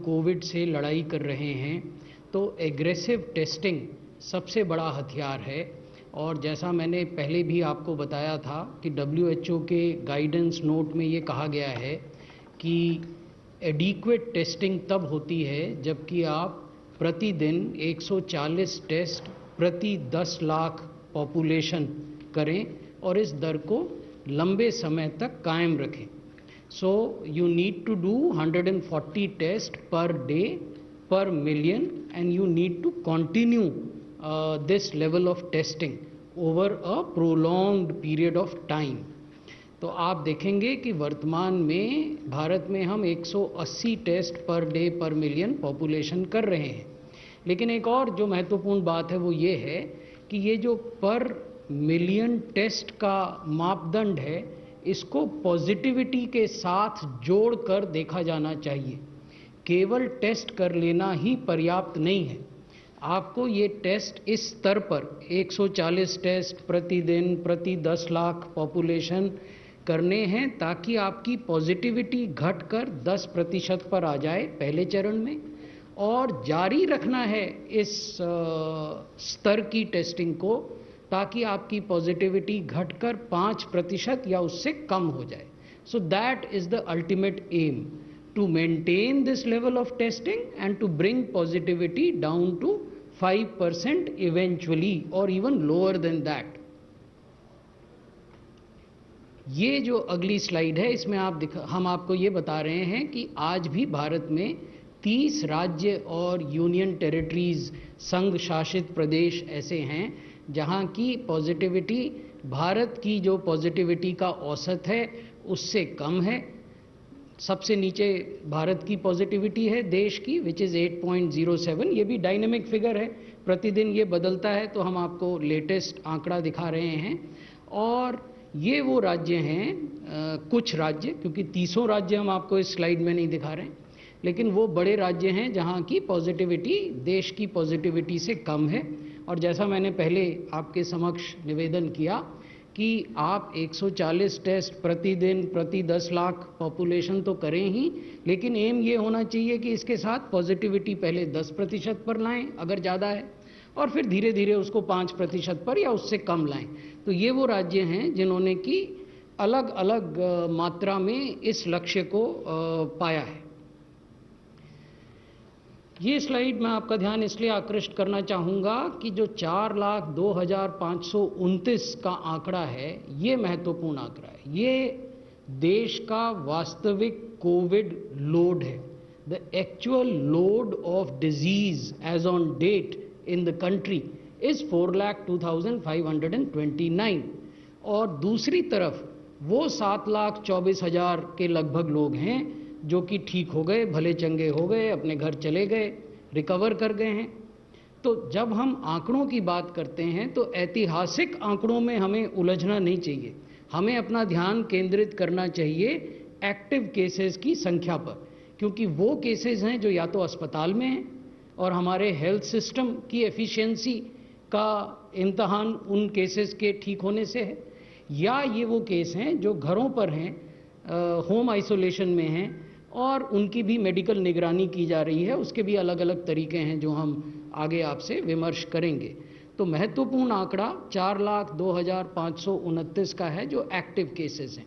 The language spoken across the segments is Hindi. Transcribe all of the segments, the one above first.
कोविड से लड़ाई कर रहे हैं तो एग्रेसिव टेस्टिंग सबसे बड़ा हथियार है। और जैसा मैंने पहले भी आपको बताया था कि WHO के गाइडेंस नोट में ये कहा गया है कि एडिक्वेट टेस्टिंग तब होती है जबकि आप प्रतिदिन 140 टेस्ट प्रति 10 लाख पॉपुलेशन करें और इस दर को लंबे समय तक कायम रखें। So you need to do 140 tests per day per million and you need to continue this level of testing over a prolonged period of time। तो आप देखेंगे कि वर्तमान में भारत में हम 180 टेस्ट पर डे पर मिलियन पॉपुलेशन कर रहे हैं। लेकिन एक और जो महत्वपूर्ण बात है वो ये है कि ये जो पर मिलियन टेस्ट का मापदंड है इसको पॉजिटिविटी के साथ जोड़कर देखा जाना चाहिए। केवल टेस्ट कर लेना ही पर्याप्त नहीं है, आपको ये टेस्ट इस स्तर पर 140 टेस्ट प्रतिदिन प्रति 10 लाख पॉपुलेशन करने हैं ताकि आपकी पॉजिटिविटी घटकर 10% पर आ जाए पहले चरण में, और जारी रखना है इस स्तर की टेस्टिंग को ताकि आपकी पॉजिटिविटी घटकर 5% या उससे कम हो जाए। So that is the ultimate aim, to maintain this level of testing and to bring positivity down to 5% eventually और इवन लोअर देन दैट। ये जो अगली स्लाइड है इसमें हम आपको ये बता रहे हैं कि आज भी भारत में 30 राज्य और यूनियन टेरिटरीज, संघ शासित प्रदेश ऐसे हैं जहां की पॉजिटिविटी भारत की जो पॉजिटिविटी का औसत है उससे कम है। सबसे नीचे भारत की पॉजिटिविटी है देश की, विच इज़ 8.07। ये भी डायनेमिक फिगर है, प्रतिदिन ये बदलता है, तो हम आपको लेटेस्ट आंकड़ा दिखा रहे हैं। और ये वो राज्य हैं, कुछ राज्य, क्योंकि 30 राज्य हम आपको इस स्लाइड में नहीं दिखा रहे हैं, लेकिन वो बड़े राज्य हैं जहां की पॉजिटिविटी देश की पॉजिटिविटी से कम है। और जैसा मैंने पहले आपके समक्ष निवेदन किया कि आप 140 टेस्ट प्रतिदिन प्रति 10 लाख पॉपुलेशन तो करें ही, लेकिन एम ये होना चाहिए कि इसके साथ पॉजिटिविटी पहले 10% पर लाएं अगर ज़्यादा है, और फिर धीरे धीरे उसको 5% पर या उससे कम लाएं। तो ये वो राज्य हैं जिन्होंने कि अलग अलग मात्रा में इस लक्ष्य को पाया है। ये स्लाइड मैं आपका ध्यान इसलिए आकृष्ट करना चाहूँगा कि जो 4,02,529 का आंकड़ा है ये महत्वपूर्ण आंकड़ा है। ये देश का वास्तविक कोविड लोड है। The actual load of disease as on date in the country is 4,02,529, और दूसरी तरफ वो 7,24,000 के लगभग लोग हैं जो कि ठीक हो गए, भले चंगे हो गए, अपने घर चले गए, रिकवर कर गए हैं। तो जब हम आंकड़ों की बात करते हैं तो ऐतिहासिक आंकड़ों में हमें उलझना नहीं चाहिए, हमें अपना ध्यान केंद्रित करना चाहिए एक्टिव केसेस की संख्या पर, क्योंकि वो केसेस हैं जो या तो अस्पताल में हैं और हमारे हेल्थ सिस्टम की एफिशिएंसी का इम्तहान उन केसेस के ठीक होने से है, या ये वो केस हैं जो घरों पर हैं, होम आइसोलेशन में हैं और उनकी भी मेडिकल निगरानी की जा रही है। उसके भी अलग अलग तरीके हैं जो हम आगे आपसे विमर्श करेंगे। तो महत्वपूर्ण आंकड़ा 4,02,529 का है जो एक्टिव केसेस हैं।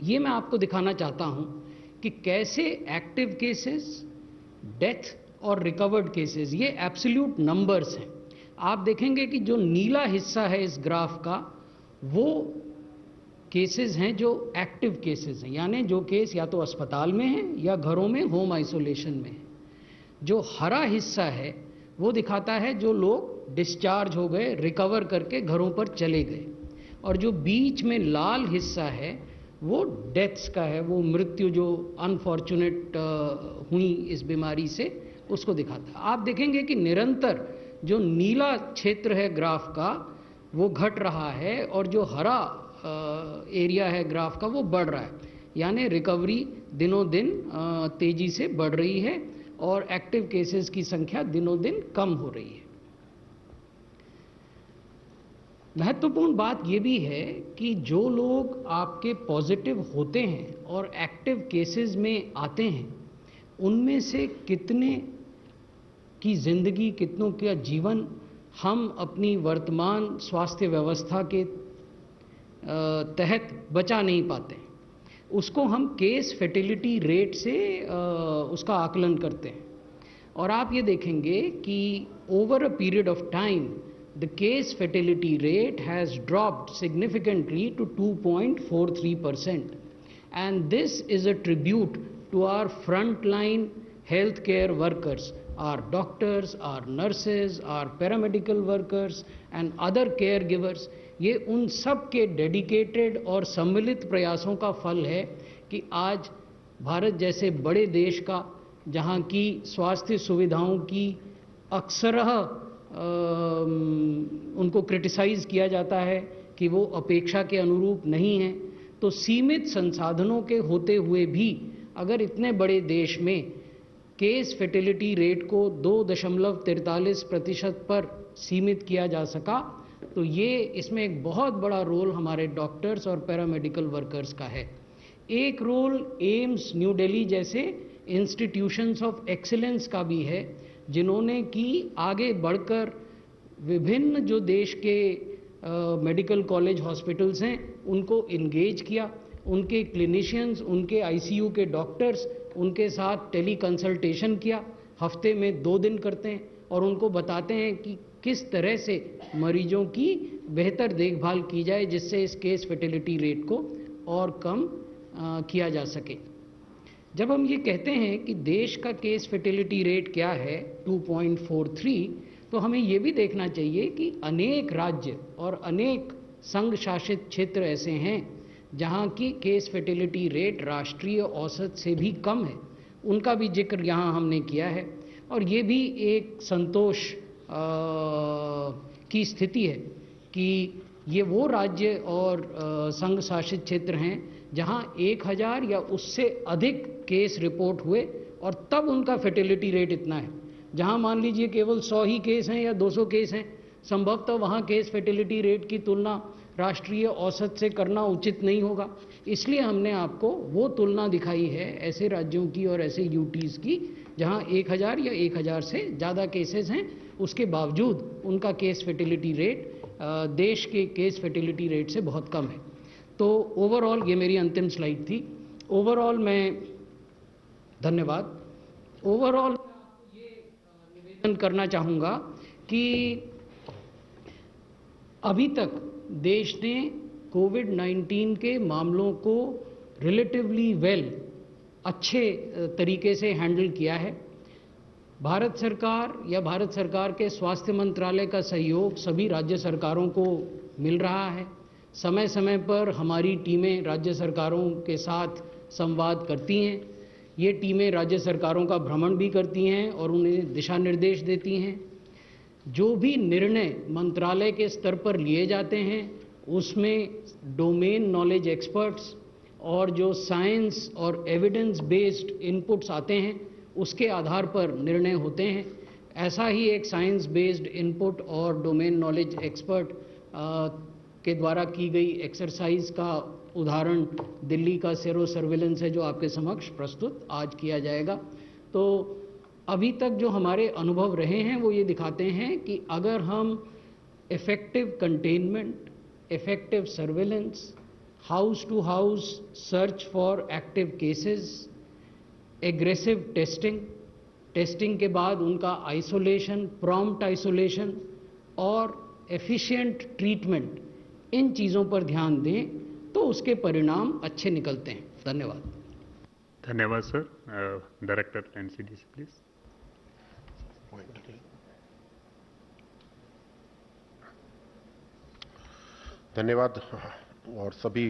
ये मैं आपको दिखाना चाहता हूं कि कैसे एक्टिव केसेस, डेथ और रिकवर्ड केसेस, ये एब्सोल्यूट नंबर्स हैं। आप देखेंगे कि जो नीला हिस्सा है इस ग्राफ का वो केसेस हैं जो एक्टिव केसेस हैं, यानी जो केस या तो अस्पताल में हैं या घरों में होम आइसोलेशन में हैं। जो हरा हिस्सा है वो दिखाता है जो लोग डिस्चार्ज हो गए, रिकवर करके घरों पर चले गए, और जो बीच में लाल हिस्सा है वो डेथ्स का है, वो मृत्यु जो अनफॉर्चुनेट हुई इस बीमारी से उसको दिखाता है। आप देखेंगे कि निरंतर जो नीला क्षेत्र है ग्राफ का वो घट रहा है और जो हरा एरिया है ग्राफ का वो बढ़ रहा है, यानी रिकवरी दिनों दिन तेजी से बढ़ रही है और एक्टिव केसेस की संख्या दिनों दिन कम हो रही है। महत्वपूर्ण बात ये भी है कि जो लोग आपके पॉजिटिव होते हैं और एक्टिव केसेस में आते हैं उनमें से कितने की जिंदगी, कितनों का जीवन हम अपनी वर्तमान स्वास्थ्य व्यवस्था के तहत बचा नहीं पाते, उसको हम केस फर्टिलिटी रेट से उसका आकलन करते हैं। और आप ये देखेंगे कि over a period of time the case fertility rate has dropped significantly to 2.43%, and this is a tribute to our frontline healthcare workers, our doctors, our nurses, our paramedical workers and other caregivers। ये उन सब के डेडिकेटेड और सम्मिलित प्रयासों का फल है कि आज भारत जैसे बड़े देश का, जहाँ की स्वास्थ्य सुविधाओं की अक्सरह उनको क्रिटिसाइज़ किया जाता है कि वो अपेक्षा के अनुरूप नहीं है, तो सीमित संसाधनों के होते हुए भी अगर इतने बड़े देश में केस फर्टिलिटी रेट को 2.43% पर सीमित किया जा सका, तो ये इसमें एक बहुत बड़ा रोल हमारे डॉक्टर्स और पैरामेडिकल वर्कर्स का है। एक रोल एम्स न्यू दिल्ली जैसे इंस्टीट्यूशंस ऑफ एक्सीलेंस का भी है, जिन्होंने कि आगे बढ़कर विभिन्न जो देश के मेडिकल कॉलेज हॉस्पिटल्स हैं उनको इंगेज किया, उनके क्लिनिशियंस, उनके आईसीयू के डॉक्टर्स, उनके साथ टेली कंसल्टेशन किया, हफ्ते में 2 दिन करते हैं और उनको बताते हैं कि किस तरह से मरीजों की बेहतर देखभाल की जाए जिससे इस केस फर्टिलिटी रेट को और कम किया जा सके। जब हम ये कहते हैं कि देश का केस फर्टिलिटी रेट क्या है 2.43, तो हमें ये भी देखना चाहिए कि अनेक राज्य और अनेक संघ शासित क्षेत्र ऐसे हैं जहाँ की केस फर्टिलिटी रेट राष्ट्रीय औसत से भी कम है, उनका भी जिक्र यहाँ हमने किया है। और ये भी एक संतोष की स्थिति है कि ये वो राज्य और संघ शासित क्षेत्र हैं जहाँ 1000 या उससे अधिक केस रिपोर्ट हुए और तब उनका फर्टिलिटी रेट इतना है। जहाँ मान लीजिए केवल 100 ही केस हैं या 200 केस हैं, संभवतः वहाँ केस फर्टिलिटी रेट की तुलना राष्ट्रीय औसत से करना उचित नहीं होगा। इसलिए हमने आपको वो तुलना दिखाई है ऐसे राज्यों की और ऐसे यूटीज़ की जहाँ 1000 या 1000 से ज़्यादा केसेस हैं, उसके बावजूद उनका केस फर्टिलिटी रेट देश के केस फर्टिलिटी रेट से बहुत कम है। तो ओवरऑल ये मेरी अंतिम स्लाइड थी। ओवरऑल मैं धन्यवाद। ओवरऑल ये निवेदन करना चाहूँगा कि अभी तक देश ने कोविड-19 के मामलों को रिलेटिवली वेल अच्छे तरीके से हैंडल किया है। भारत सरकार या भारत सरकार के स्वास्थ्य मंत्रालय का सहयोग सभी राज्य सरकारों को मिल रहा है। समय समय पर हमारी टीमें राज्य सरकारों के साथ संवाद करती हैं। ये टीमें राज्य सरकारों का भ्रमण भी करती हैं और उन्हें दिशा निर्देश देती हैं। जो भी निर्णय मंत्रालय के स्तर पर लिए जाते हैं उसमें डोमेन नॉलेज एक्सपर्ट्स और जो साइंस और एविडेंस बेस्ड इनपुट्स आते हैं उसके आधार पर निर्णय होते हैं। ऐसा ही एक साइंस बेस्ड इनपुट और डोमेन नॉलेज एक्सपर्ट के द्वारा की गई एक्सरसाइज का उदाहरण दिल्ली का सेरो सर्विलेंस है जो आपके समक्ष प्रस्तुत आज किया जाएगा। तो अभी तक जो हमारे अनुभव रहे हैं वो ये दिखाते हैं कि अगर हम effective containment, effective surveillance, house to house search for active cases, aggressive testing के बाद उनका आइसोलेशन, प्रॉम्प्ट आइसोलेशन और एफिशिएंट ट्रीटमेंट, इन चीज़ों पर ध्यान दें तो उसके परिणाम अच्छे निकलते हैं। धन्यवाद। धन्यवाद सर। Director NCDC please. धन्यवाद और सभी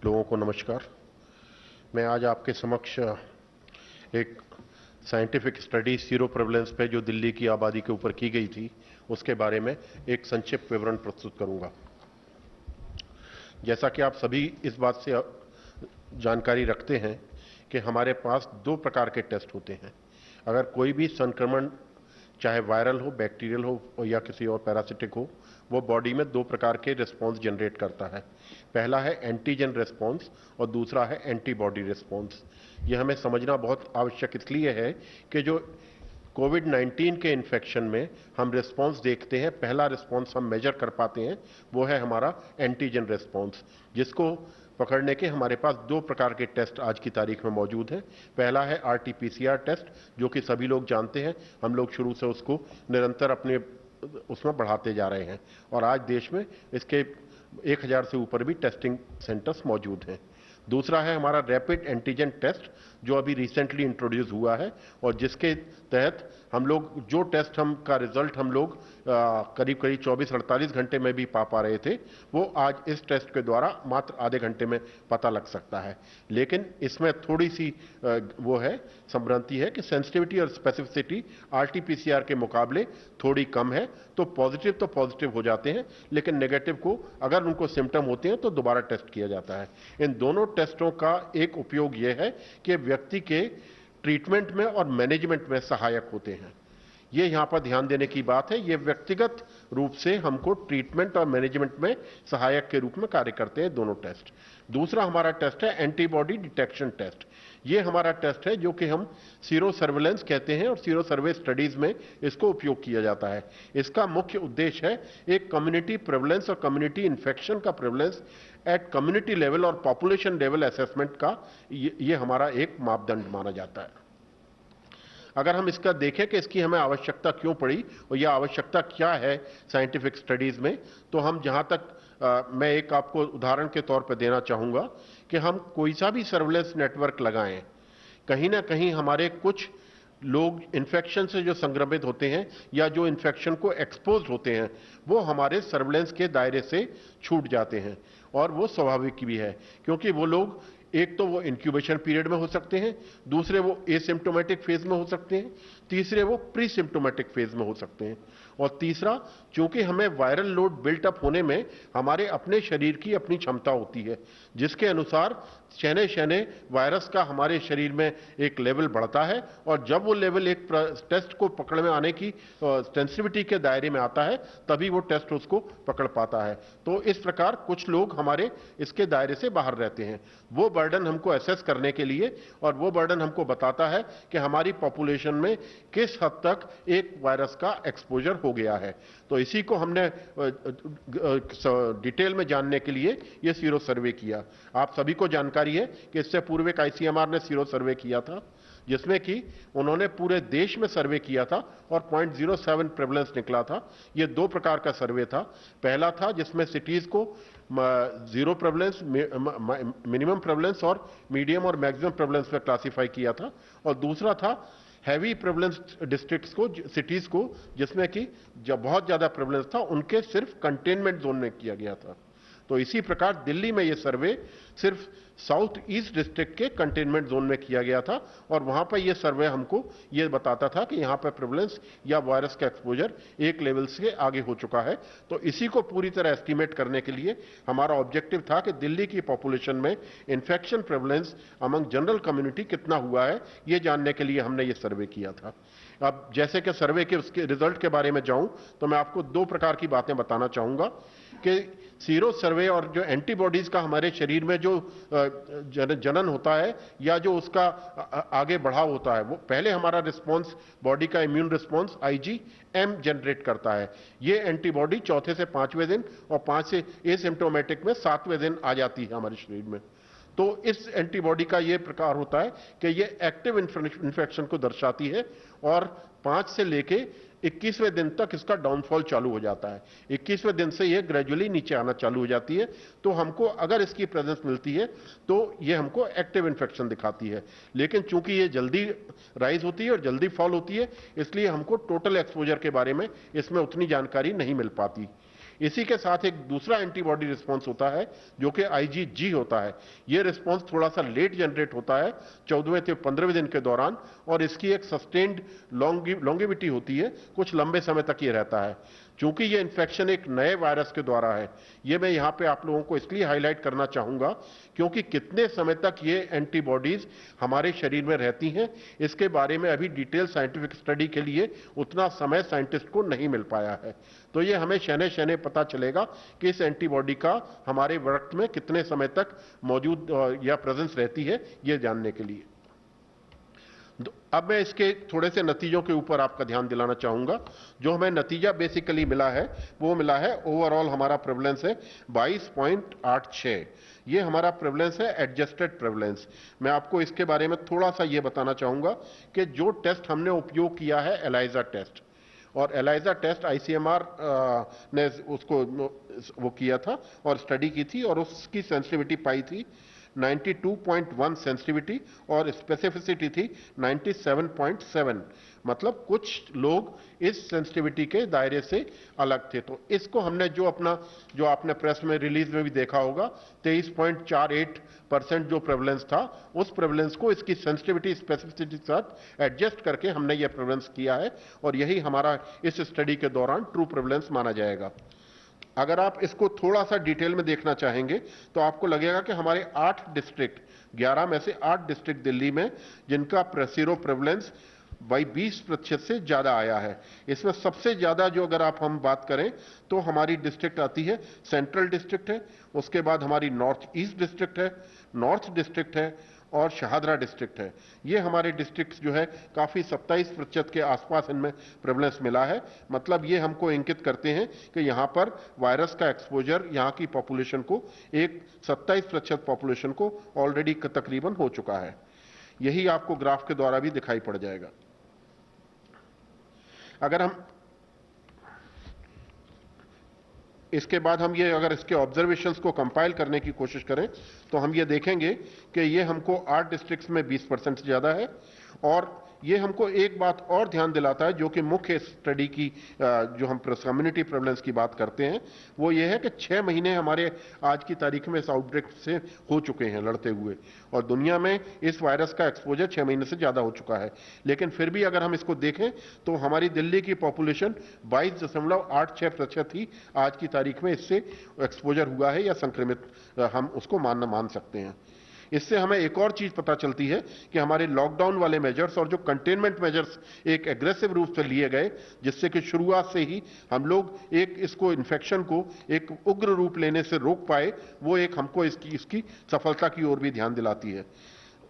लोगों को नमस्कार। मैं आज आपके समक्ष एक साइंटिफिक स्टडी सीरो प्रेवलेंस पे जो दिल्ली की आबादी के ऊपर की गई थी उसके बारे में एक संक्षिप्त विवरण प्रस्तुत करूंगा। जैसा कि आप सभी इस बात से जानकारी रखते हैं कि हमारे पास 2 प्रकार के टेस्ट होते हैं। अगर कोई भी संक्रमण चाहे वायरल हो, बैक्टीरियल हो या किसी और पैरासिटिक हो, वो बॉडी में दो प्रकार के रिस्पॉन्स जनरेट करता है। पहला है एंटीजन रिस्पॉन्स और दूसरा है एंटीबॉडी रिस्पॉन्स। ये हमें समझना बहुत आवश्यक इसलिए है कि जो कोविड-19 के इन्फेक्शन में हम रिस्पॉन्स देखते हैं, पहला रिस्पॉन्स हम मेजर कर पाते हैं, वो है हमारा एंटीजन रिस्पॉन्स, जिसको पकड़ने के हमारे पास दो प्रकार के टेस्ट आज की तारीख में मौजूद हैं। पहला है RT-PCR टेस्ट, जो कि सभी लोग जानते हैं, हम लोग शुरू से उसको निरंतर अपने उसमें बढ़ाते जा रहे हैं और आज देश में इसके 1000 से ऊपर भी टेस्टिंग सेंटर्स मौजूद हैं। दूसरा है हमारा रैपिड एंटीजन टेस्ट, जो अभी रिसेंटली इंट्रोड्यूस हुआ है और जिसके तहत हम लोग जो टेस्ट का रिजल्ट हम लोग करीब 24-48 घंटे में भी पा रहे थे, वो आज इस टेस्ट के द्वारा मात्र आधे घंटे में पता लग सकता है। लेकिन इसमें थोड़ी सी वो है, संभ्रांति है कि सेंसिटिविटी और स्पेसिफिसिटी RT-PCR के मुकाबले थोड़ी कम है। तो पॉजिटिव हो जाते हैं, लेकिन नेगेटिव को अगर उनको सिम्टम होते हैं तो दोबारा टेस्ट किया जाता है। इन दोनों टेस्टों का एक उपयोग यह है कि व्यक्ति के ट्रीटमेंट में और मैनेजमेंट में सहायक होते हैं। ये यहां पर ध्यान देने की बात है, ये व्यक्तिगत रूप से हमको ट्रीटमेंट और मैनेजमेंट में सहायक के रूप में कार्य करते हैं दोनों टेस्ट। दूसरा हमारा टेस्ट है एंटीबॉडी डिटेक्शन टेस्ट। ये हमारा टेस्ट है जो कि हम सीरो सर्वेलेंस कहते हैं और सीरो सर्वे स्टडीज में इसको उपयोग किया जाता है। इसका मुख्य उद्देश्य है एक कम्युनिटी प्रेवलेंस और कम्युनिटी इन्फेक्शन का प्रेवलेंस एट कम्युनिटी लेवल और पॉपुलेशन लेवल असेसमेंट का ये हमारा एक मापदंड माना जाता है। अगर हम इसका देखें कि इसकी हमें आवश्यकता क्यों पड़ी और यह आवश्यकता क्या है साइंटिफिक स्टडीज में, तो हम जहां तक मैं एक आपको उदाहरण के तौर पर देना चाहूंगा कि हम कोई सा भी सर्वेलेंस नेटवर्क लगाएं, कहीं ना कहीं हमारे कुछ लोग इन्फेक्शन से जो संक्रमित होते हैं या जो इन्फेक्शन को एक्सपोज होते हैं, वो हमारे सर्वेलेंस के दायरे से छूट जाते हैं। और वो स्वाभाविक भी है, क्योंकि वो लोग एक तो वो इंक्यूबेशन पीरियड में हो सकते हैं, दूसरे वो एसिम्प्टोमेटिक फेज में हो सकते हैं, तीसरे वो प्री सिम्प्टोमेटिक फेज में हो सकते हैं, और तीसरा, चूंकि हमें वायरल लोड बिल्टअप होने में हमारे अपने शरीर की अपनी क्षमता होती है, जिसके अनुसार शहने वायरस का हमारे शरीर में एक लेवल बढ़ता है, और जब वो लेवल एक टेस्ट को पकड़ में आने की सेंसिटिविटी के दायरे में आता है, तभी वो टेस्ट उसको पकड़ पाता है। तो इस प्रकार कुछ लोग हमारे इसके दायरे से बाहर रहते हैं। वो बर्डन हमको एसेस करने के लिए, और वो बर्डन हमको बताता है कि हमारी पॉपुलेशन में किस हद तक एक वायरस का एक्सपोजर हो गया है। तो इसी को हमने डिटेल में जानने के लिए ये सीरो सर्वे किया। आप सभी को जानकारी है कि इससे पूर्व एक ICMR ने सीरो सर्वे किया था, जिसमें कि उन्होंने पूरे देश में सर्वे किया था और 0.07 प्रेवलेंस निकला था। ये दो प्रकार का सर्वे था। पहला था जिसमें सिटीज को 0 प्रेवलेंस, मिनिमम प्रेवलेंस और मीडियम और मैक्सिमम प्रेवलेंस में क्लासिफाई किया था, और दूसरा था हैवी प्रेवलेंस डिस्ट्रिक्ट्स को, सिटीज को, जिसमें कि जब बहुत ज्यादा प्रेवलेंस था उनके सिर्फ कंटेनमेंट जोन में किया गया था। तो इसी प्रकार दिल्ली में यह सर्वे सिर्फ साउथ ईस्ट डिस्ट्रिक्ट के कंटेनमेंट जोन में किया गया था, और वहां पर यह सर्वे हमको यह बताता था कि यहां पर प्रेवलेंस या वायरस का एक्सपोजर एक लेवल से आगे हो चुका है। तो इसी को पूरी तरह एस्टिमेट करने के लिए हमारा ऑब्जेक्टिव था कि दिल्ली की पॉपुलेशन में infection prevalence among general community कितना हुआ है, यह जानने के लिए हमने ये सर्वे किया था। अब जैसे कि सर्वे के उसके रिजल्ट के बारे में जाऊं, तो मैं आपको दो प्रकार की बातें बताना चाहूंगा कि सीरो सर्वे और जो एंटीबॉडीज का हमारे शरीर में जो जनन होता है या जो उसका आगे बढ़ाव होता है, वो पहले हमारा रिस्पांस, बॉडी का इम्यून रिस्पांस IgM जनरेट करता है। ये एंटीबॉडी चौथे से 5वें दिन और 5 से एसिम्प्टोमेटिक में 7वें दिन आ जाती है हमारे शरीर में। तो इस एंटीबॉडी का ये प्रकार होता है कि ये एक्टिव इन्फेक्शन को दर्शाती है, और 5 से लेके 21वें दिन तक इसका डाउनफॉल चालू हो जाता है। 21वें दिन से ये ग्रेजुअली नीचे आना चालू हो जाती है। तो हमको अगर इसकी प्रेजेंस मिलती है तो ये हमको एक्टिव इन्फेक्शन दिखाती है, लेकिन चूंकि ये जल्दी राइज होती है और जल्दी फॉल होती है, इसलिए हमको टोटल एक्सपोजर के बारे में इसमें उतनी जानकारी नहीं मिल पाती। इसी के साथ एक दूसरा एंटीबॉडी रिस्पांस होता है जो कि IgG होता है। यह रिस्पांस थोड़ा सा लेट जनरेट होता है 14वें से 15वें दिन के दौरान, और इसकी एक सस्टेन्ड लॉन्गेविटी होती है, कुछ लंबे समय तक ये रहता है। चूंकि ये इन्फेक्शन एक नए वायरस के द्वारा है, ये मैं यहां पे आप लोगों को इसलिए हाईलाइट करना चाहूंगा क्योंकि कितने समय तक ये एंटीबॉडीज हमारे शरीर में रहती हैं, इसके बारे में अभी डिटेल साइंटिफिक स्टडी के लिए उतना समय साइंटिस्ट को नहीं मिल पाया है। तो ये हमें शने शने पता चलेगा कि इस एंटीबॉडी का हमारे रक्त में कितने समय तक मौजूद या प्रेजेंस रहती है, ये जानने के लिए। अब मैं इसके थोड़े से नतीजों के ऊपर आपका ध्यान दिलाना चाहूंगा। जो हमें नतीजा बेसिकली मिला है वो मिला है, ओवरऑल हमारा प्रेवलेंस है 22.86। ये हमारा प्रेवलेंस है एडजस्टेड प्रेवलेंस। मैं आपको इसके बारे में थोड़ा सा ये बताना चाहूंगा कि जो टेस्ट हमने उपयोग किया है एलाइजा टेस्ट, और एलाइजा टेस्ट आईसीएमआर ने उसको वो किया था और स्टडी की थी और उसकी सेंसिटिविटी पाई थी 92.1 सेंसिटिविटी और स्पेसिफिसिटी थी 97.7। मतलब कुछ लोग इस सेंसिटिविटी के दायरे से अलग थे। तो इसको हमने जो आपने प्रेस में रिलीज में भी देखा होगा 23.48% जो प्रेवलेंस था, उस प्रेवलेंस को इसकी सेंसिटिविटी स्पेसिफिसिटी के साथ एडजस्ट करके हमने ये प्रेवलेंस किया है और यही हमारा इस स्टडी के दौरान ट्रू प्रेवलेंस माना जाएगा। अगर आप इसको थोड़ा सा डिटेल में देखना चाहेंगे तो आपको लगेगा कि हमारे 8 डिस्ट्रिक्ट, 11 में से 8 डिस्ट्रिक्ट दिल्ली में जिनका सीरो प्रेवलेंस 20% से ज्यादा आया है। इसमें सबसे ज्यादा जो अगर हम बात करें तो हमारी डिस्ट्रिक्ट आती है सेंट्रल डिस्ट्रिक्ट है, उसके बाद हमारी नॉर्थ ईस्ट डिस्ट्रिक्ट है, नॉर्थ डिस्ट्रिक्ट है और शहादरा डिस्ट्रिक्ट है। ये हमारे डिस्ट्रिक्ट्स जो है काफी 27% के आसपास इनमें प्रेवलेंस मिला है। मतलब ये हमको इंगित करते हैं कि यहाँ पर वायरस का एक्सपोजर यहाँ की पॉपुलेशन को, एक 27% पॉपुलेशन को ऑलरेडी तकरीबन हो चुका है। यही आपको ग्राफ के द्वारा भी दिखाई पड़ जाएगा। अगर हम इसके बाद हम ये अगर इसके ऑब्जर्वेशंस को कंपाइल करने की कोशिश करें तो हम ये देखेंगे कि ये हमको 8 डिस्ट्रिक्ट्स में 20% से ज्यादा है। और ये हमको एक बात और ध्यान दिलाता है जो कि मुख्य स्टडी की जो हम कम्युनिटी प्रेवलेंस की बात करते हैं वो ये है कि 6 महीने हमारे आज की तारीख में इस आउटब्रेक से हो चुके हैं लड़ते हुए, और दुनिया में इस वायरस का एक्सपोजर 6 महीने से ज्यादा हो चुका है। लेकिन फिर भी अगर हम इसको देखें तो हमारी दिल्ली की पॉपुलेशन 22.86% ही आज की तारीख में इससे एक्सपोजर हुआ है या संक्रमित हम उसको मान सकते हैं। इससे हमें एक और चीज पता चलती है कि हमारे लॉकडाउन वाले मेजर्स और जो कंटेनमेंट मेजर्स एक एग्रेसिव रूप से लिए गए, जिससे कि शुरुआत से ही हम लोग इसको इन्फेक्शन को एक उग्र रूप लेने से रोक पाए, वो एक हमको इसकी सफलता की ओर भी ध्यान दिलाती है।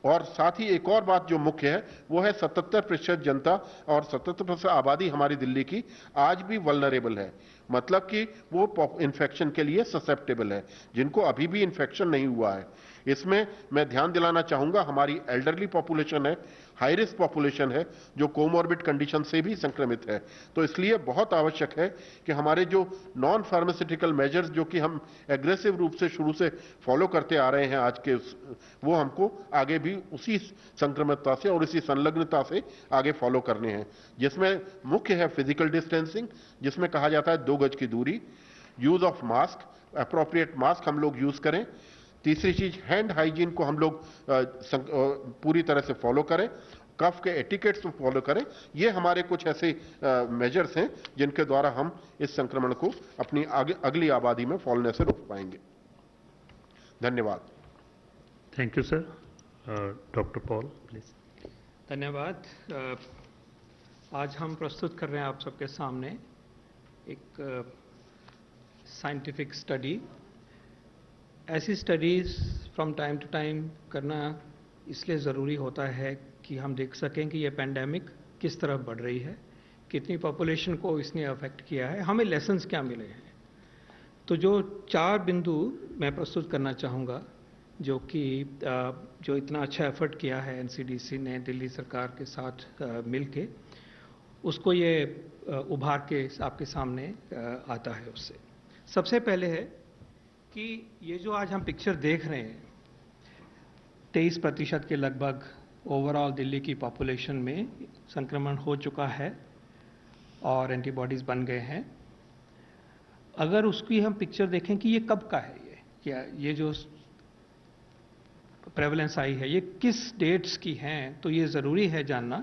और साथ ही एक और बात जो मुख्य है वो है 77% जनता और 77% आबादी हमारी दिल्ली की आज भी वल्नरेबल है। मतलब कि वो इन्फेक्शन के लिए ससेप्टेबल है, जिनको अभी भी इन्फेक्शन नहीं हुआ है। इसमें मैं ध्यान दिलाना चाहूंगा हमारी एल्डरली पॉपुलेशन है, हाई रिस्क पॉपुलेशन है, जो कोमॉर्बिड कंडीशन से भी संक्रमित है। तो इसलिए बहुत आवश्यक है कि हमारे जो नॉन फार्मास्यूटिकल मेजर्स जो कि हम एग्रेसिव रूप से शुरू से फॉलो करते आ रहे हैं आज के, वो हमको आगे भी उसी संक्रमितता से और इसी संलग्नता से आगे फॉलो करने हैं, जिसमें मुख्य है फिजिकल डिस्टेंसिंग, जिसमें कहा जाता है 2 गज की दूरी, use of mask, appropriate mask हम लोग यूज करें। तीसरी चीज हैंड हाइजीन को हम लोग पूरी तरह से फॉलो करें, कफ के एटिकेट्स को फॉलो करें। ये हमारे कुछ ऐसे मेजर्स हैं जिनके द्वारा हम इस संक्रमण को अपनी अगली आबादी में फैलने से रोक पाएंगे। धन्यवाद। Thank you sir. Doctor Paul please. धन्यवाद। आज हम प्रस्तुत कर रहे हैं आप सबके सामने एक साइंटिफिक स्टडी। ऐसी studies from time to time करना इसलिए ज़रूरी होता है कि हम देख सकें कि ये पैंडेमिक किस तरह बढ़ रही है, कितनी पॉपुलेशन को इसने अफेक्ट किया है, हमें लेसन्स क्या मिले हैं। तो जो 4 बिंदु मैं प्रस्तुत करना चाहूँगा जो इतना अच्छा एफर्ट किया है एनसीडीसी ने दिल्ली सरकार के साथ मिलके, उसको ये उभार के आपके सामने आता है। उससे सबसे पहले है कि ये जो आज हम पिक्चर देख रहे हैं 23% के लगभग ओवरऑल दिल्ली की पॉपुलेशन में संक्रमण हो चुका है और एंटीबॉडीज़ बन गए हैं। अगर उसकी हम पिक्चर देखें कि ये कब का है, ये जो प्रेवलेंस आई है ये किस डेट्स की हैं, तो ये ज़रूरी है जानना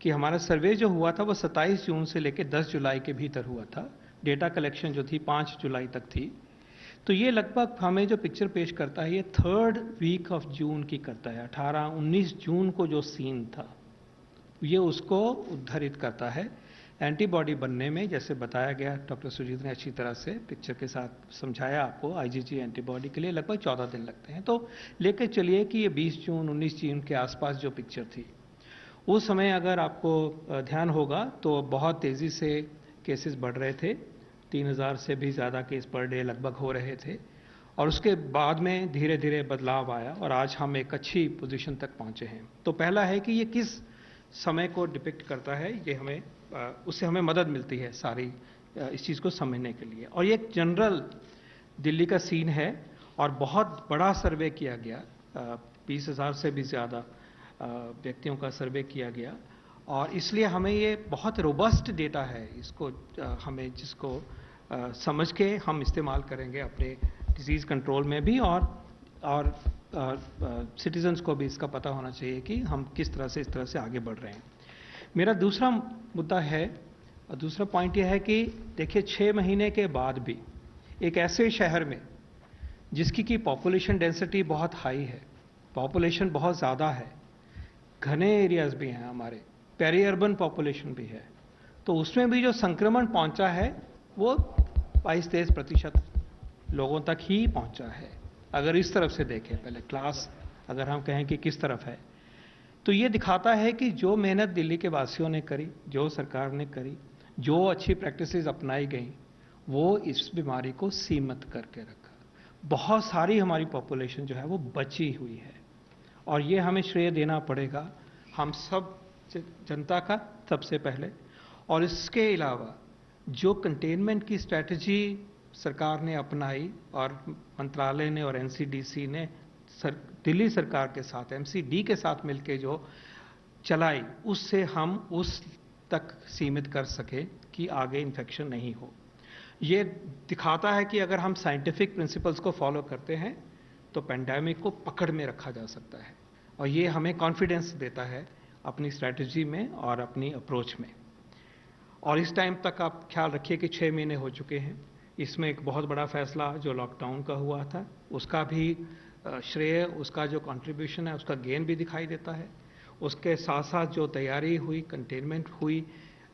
कि हमारा सर्वे जो हुआ था वो 27 जून से लेकर 10 जुलाई के भीतर हुआ था। डेटा कलेक्शन जो थी 5 जुलाई तक थी। तो ये लगभग हमें जो पिक्चर पेश करता है ये 3rd वीक ऑफ जून की करता है। 18-19 जून को जो सीन था ये उसको उद्धरित करता है। एंटीबॉडी बनने में, जैसे बताया गया, डॉक्टर सुजीत ने अच्छी तरह से पिक्चर के साथ समझाया आपको, आईजीजी एंटीबॉडी के लिए लगभग 14 दिन लगते हैं। तो लेके चलिए कि ये 20 जून 19 जून के आसपास जो पिक्चर थी, उस समय अगर आपको ध्यान होगा तो बहुत तेज़ी से केसेस बढ़ रहे थे, 3000 से भी ज़्यादा केस पर डे लगभग हो रहे थे। और उसके बाद में धीरे धीरे बदलाव आया और आज हम एक अच्छी पोजीशन तक पहुंचे हैं। तो पहला है कि ये किस समय को डिपिक्ट करता है, ये हमें उससे हमें मदद मिलती है सारी इस चीज़ को समझने के लिए। और ये एक जनरल दिल्ली का सीन है और बहुत बड़ा सर्वे किया गया, 20,000 से भी ज़्यादा व्यक्तियों का सर्वे किया गया और इसलिए हमें ये बहुत रोबस्ट डेटा है। इसको हमें जिसको समझ के हम इस्तेमाल करेंगे अपने डिजीज़ कंट्रोल में भी और सिटीजन्स को भी इसका पता होना चाहिए कि हम किस तरह से इस तरह से आगे बढ़ रहे हैं। मेरा दूसरा मुद्दा है, दूसरा पॉइंट यह है कि देखिए 6 महीने के बाद भी एक ऐसे शहर में जिसकी की पॉपुलेशन डेंसिटी बहुत हाई है, पॉपुलेशन बहुत ज़्यादा है, घने एरियाज भी हैं हमारे, पेरी अर्बन पॉपुलेशन भी है, तो उसमें भी जो संक्रमण पहुंचा है वो 22-23% लोगों तक ही पहुंचा है। अगर इस तरफ से देखें, पहले क्लास अगर हम कहें कि किस तरफ है, तो ये दिखाता है कि जो मेहनत दिल्ली के वासियों ने करी, जो सरकार ने करी, जो अच्छी प्रैक्टिसेस अपनाई गई, वो इस बीमारी को सीमित करके रखा। बहुत सारी हमारी पॉपुलेशन जो है वो बची हुई है और ये हमें श्रेय देना पड़ेगा हम सब जनता का सबसे पहले। और इसके अलावा जो कंटेनमेंट की स्ट्रैटेजी सरकार ने अपनाई और मंत्रालय ने और एनसीडीसी ने दिल्ली सरकार के साथ, एमसीडी के साथ मिलकर जो चलाई, उससे हम उस तक सीमित कर सके कि आगे इन्फेक्शन नहीं हो। ये दिखाता है कि अगर हम साइंटिफिक प्रिंसिपल्स को फॉलो करते हैं तो पेंडेमिक को पकड़ में रखा जा सकता है और ये हमें कॉन्फिडेंस देता है अपनी स्ट्रैटेजी में और अपनी अप्रोच में। और इस टाइम तक आप ख्याल रखिए कि 6 महीने हो चुके हैं। इसमें एक बहुत बड़ा फैसला जो लॉकडाउन का हुआ था, उसका भी श्रेय, उसका जो कंट्रीब्यूशन है, उसका गेन भी दिखाई देता है। उसके साथ साथ जो तैयारी हुई, कंटेनमेंट हुई,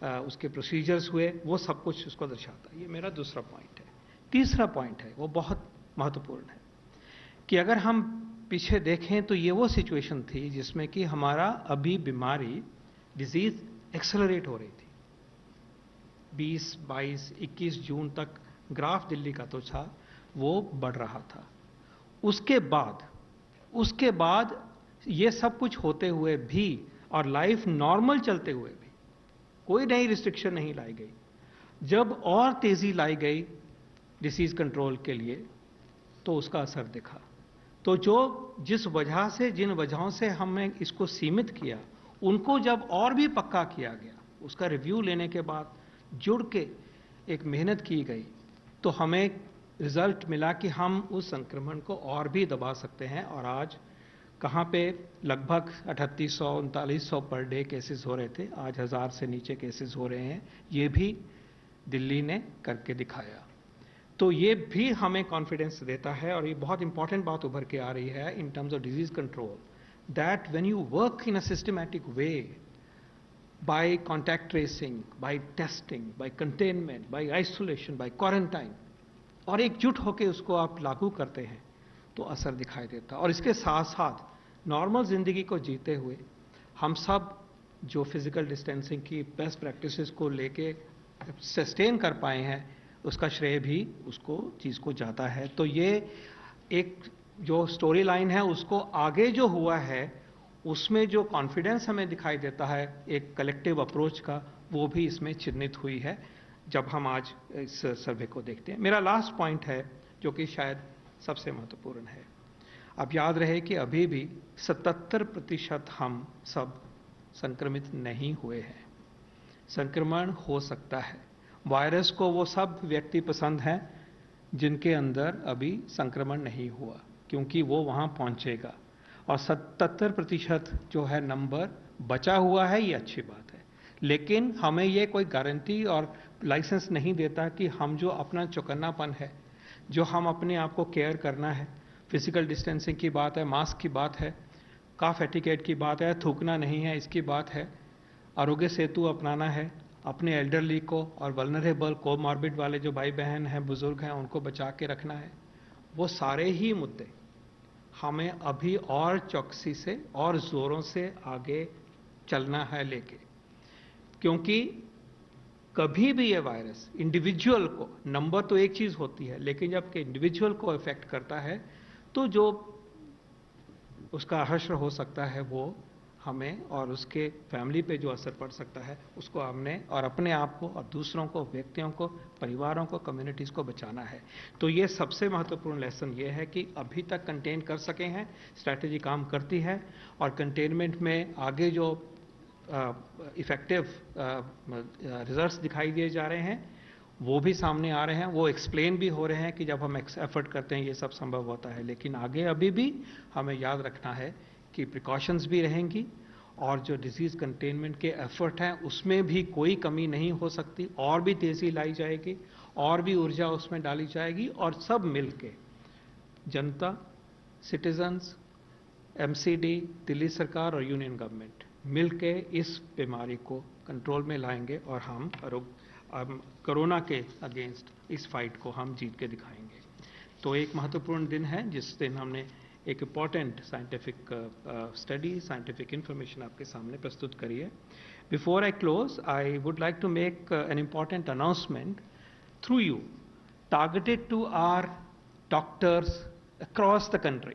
उसके प्रोसीजर्स हुए, वो सब कुछ उसको दर्शाता है। ये मेरा दूसरा पॉइंट है। तीसरा पॉइंट है, वो बहुत महत्वपूर्ण है कि अगर हम पीछे देखें तो ये वो सिचुएशन थी जिसमें कि हमारा अभी बीमारी, डिजीज एक्सेलरेट हो रही थी। 20, 22, 21 जून तक ग्राफ दिल्ली का तो था, वो बढ़ रहा था। उसके बाद ये सब कुछ होते हुए भी और लाइफ नॉर्मल चलते हुए भी कोई नई रिस्ट्रिक्शन नहीं लाई गई। जब और तेजी लाई गई डिसीज कंट्रोल के लिए तो उसका असर दिखा। तो जिस वजह से, जिन वजहों से हमने इसको सीमित किया, उनको जब और भी पक्का किया गया, उसका रिव्यू लेने के बाद जुड़ के एक मेहनत की गई, तो हमें रिजल्ट मिला कि हम उस संक्रमण को और भी दबा सकते हैं। और आज कहाँ पे लगभग 3800-3900 पर डे केसेस हो रहे थे, आज 1000 से नीचे केसेस हो रहे हैं। ये भी दिल्ली ने करके दिखाया। तो ये भी हमें कॉन्फिडेंस देता है और ये बहुत इंपॉर्टेंट बात उभर के आ रही है in terms of disease control, that when you work in a systematic way, by contact tracing, by testing, by containment, by isolation, by quarantine, और एकजुट होकर उसको आप लागू करते हैं तो असर दिखाई देता। और इसके साथ साथ नॉर्मल जिंदगी को जीते हुए हम सब जो फिजिकल डिस्टेंसिंग की बेस्ट प्रैक्टिसेस को लेके सस्टेन कर पाए हैं, उसका श्रेय भी उसको चीज़ को जाता है। तो ये एक जो स्टोरी लाइन है, उसको आगे जो हुआ है उसमें जो कॉन्फिडेंस हमें दिखाई देता है एक कलेक्टिव अप्रोच का, वो भी इसमें चिन्हित हुई है जब हम आज इस सर्वे को देखते हैं। मेरा लास्ट पॉइंट है जो कि शायद सबसे महत्वपूर्ण है। अब याद रहे कि अभी भी 77% हम सब संक्रमित नहीं हुए हैं। संक्रमण हो सकता है। वायरस को वो सब व्यक्ति पसंद हैं जिनके अंदर अभी संक्रमण नहीं हुआ, क्योंकि वो वहाँ पहुँचेगा। और 77% जो है नंबर बचा हुआ है, ये अच्छी बात है। लेकिन हमें ये कोई गारंटी और लाइसेंस नहीं देता कि हम जो अपना चौकन्नापन है, जो हम अपने आप को केयर करना है, फिजिकल डिस्टेंसिंग की बात है, मास्क की बात है, कफ एटिकेट की बात है, थूकना नहीं है इसकी बात है, आरोग्य सेतु अपनाना है, अपने एल्डरली को और वल्नरेबल कोमॉर्बिड वाले जो भाई बहन हैं, बुजुर्ग हैं, उनको बचा के रखना है। वो सारे ही मुद्दे हमें अभी और चौकसी से और जोरों से आगे चलना है लेके, क्योंकि कभी भी ये वायरस इंडिविजुअल को, नंबर तो एक चीज होती है, लेकिन जब कि इंडिविजुअल को इफेक्ट करता है तो जो उसका हश्र हो सकता है वो हमें और उसके फैमिली पे जो असर पड़ सकता है उसको हमने और अपने आप को और दूसरों को, व्यक्तियों को, परिवारों को, कम्युनिटीज को बचाना है। तो ये सबसे महत्वपूर्ण लेसन ये है कि अभी तक कंटेन कर सके हैं, स्ट्रैटेजी काम करती है और कंटेनमेंट में आगे जो इफेक्टिव रिजल्ट्स दिखाई दिए जा रहे हैं वो भी सामने आ रहे हैं, वो एक्सप्लेन भी हो रहे हैं कि जब हम एफर्ट करते हैं ये सब संभव होता है। लेकिन आगे अभी भी हमें याद रखना है कि प्रिकॉशंस भी रहेंगी और जो डिजीज कंटेनमेंट के एफर्ट हैं उसमें भी कोई कमी नहीं हो सकती, और भी तेजी लाई जाएगी और भी ऊर्जा उसमें डाली जाएगी और सब मिलके जनता, सिटीजन्स, एमसीडी, दिल्ली सरकार और यूनियन गवर्नमेंट मिलके इस बीमारी को कंट्रोल में लाएंगे और हम कोरोना के अगेंस्ट इस फाइट को हम जीत के दिखाएंगे। तो एक महत्वपूर्ण दिन है जिस दिन हमने एक important scientific study, scientific information आपके सामने प्रस्तुत करी है। Before I close, I would like to make an important announcement through you, targeted to our doctors across the country.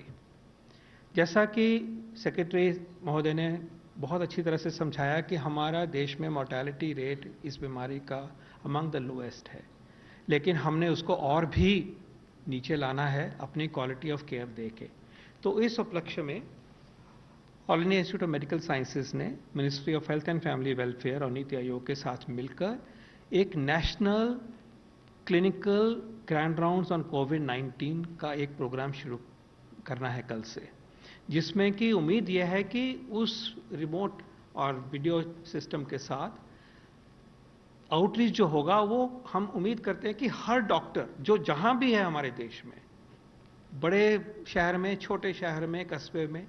जैसा कि सेक्रेटरी महोदय ने बहुत अच्छी तरह से समझाया कि हमारा देश में मोर्टेलिटी रेट इस बीमारी का अमंग द लोएस्ट है, लेकिन हमने उसको और भी नीचे लाना है अपनी क्वालिटी ऑफ केयर दे के। तो इस उपलक्ष्य में all India institute of medical sciences ने ministry of health and family welfare और नीति आयोग के साथ मिलकर एक national clinical grand rounds on कोविड-19 का एक प्रोग्राम शुरू करना है कल से, जिसमें कि उम्मीद यह है कि उस रिमोट और वीडियो सिस्टम के साथ आउटरीच जो होगा वो हम उम्मीद करते हैं कि हर डॉक्टर जो जहां भी है हमारे देश में, बड़े शहर में, छोटे शहर में, कस्बे में,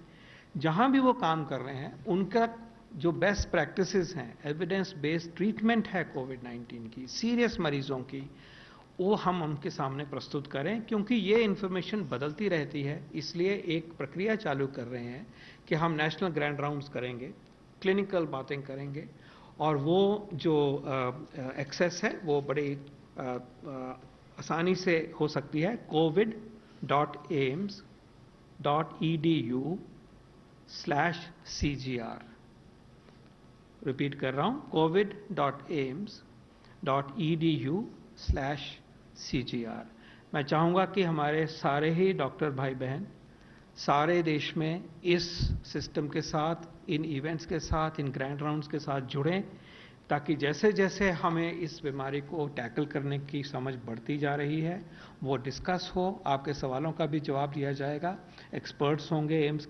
जहां भी वो काम कर रहे हैं, उनका जो बेस्ट प्रैक्टिसेस हैं, एविडेंस बेस्ड ट्रीटमेंट है कोविड-19 की, सीरियस मरीजों की, वो हम उनके सामने प्रस्तुत करें, क्योंकि ये इन्फॉर्मेशन बदलती रहती है। इसलिए एक प्रक्रिया चालू कर रहे हैं कि हम नेशनल ग्रैंड राउंड्स करेंगे, क्लिनिकल बातें करेंगे और वो जो एक्सेस है वो बड़ी आसानी से हो सकती है। covid.aims.edu/CGR, रिपीट कर रहा हूं, covid.aims.edu/CGR। मैं चाहूंगा कि हमारे सारे ही डॉक्टर भाई बहन सारे देश में इस सिस्टम के साथ, इन इवेंट्स के साथ, इन ग्रैंड राउंड्स के साथ जुड़ें, ताकि जैसे जैसे हमें इस बीमारी को टैकल करने की समझ बढ़ती जा रही है वो डिस्कस हो, आपके सवालों का भी जवाब दिया जाएगा। एक्सपर्ट्स होंगे एम्स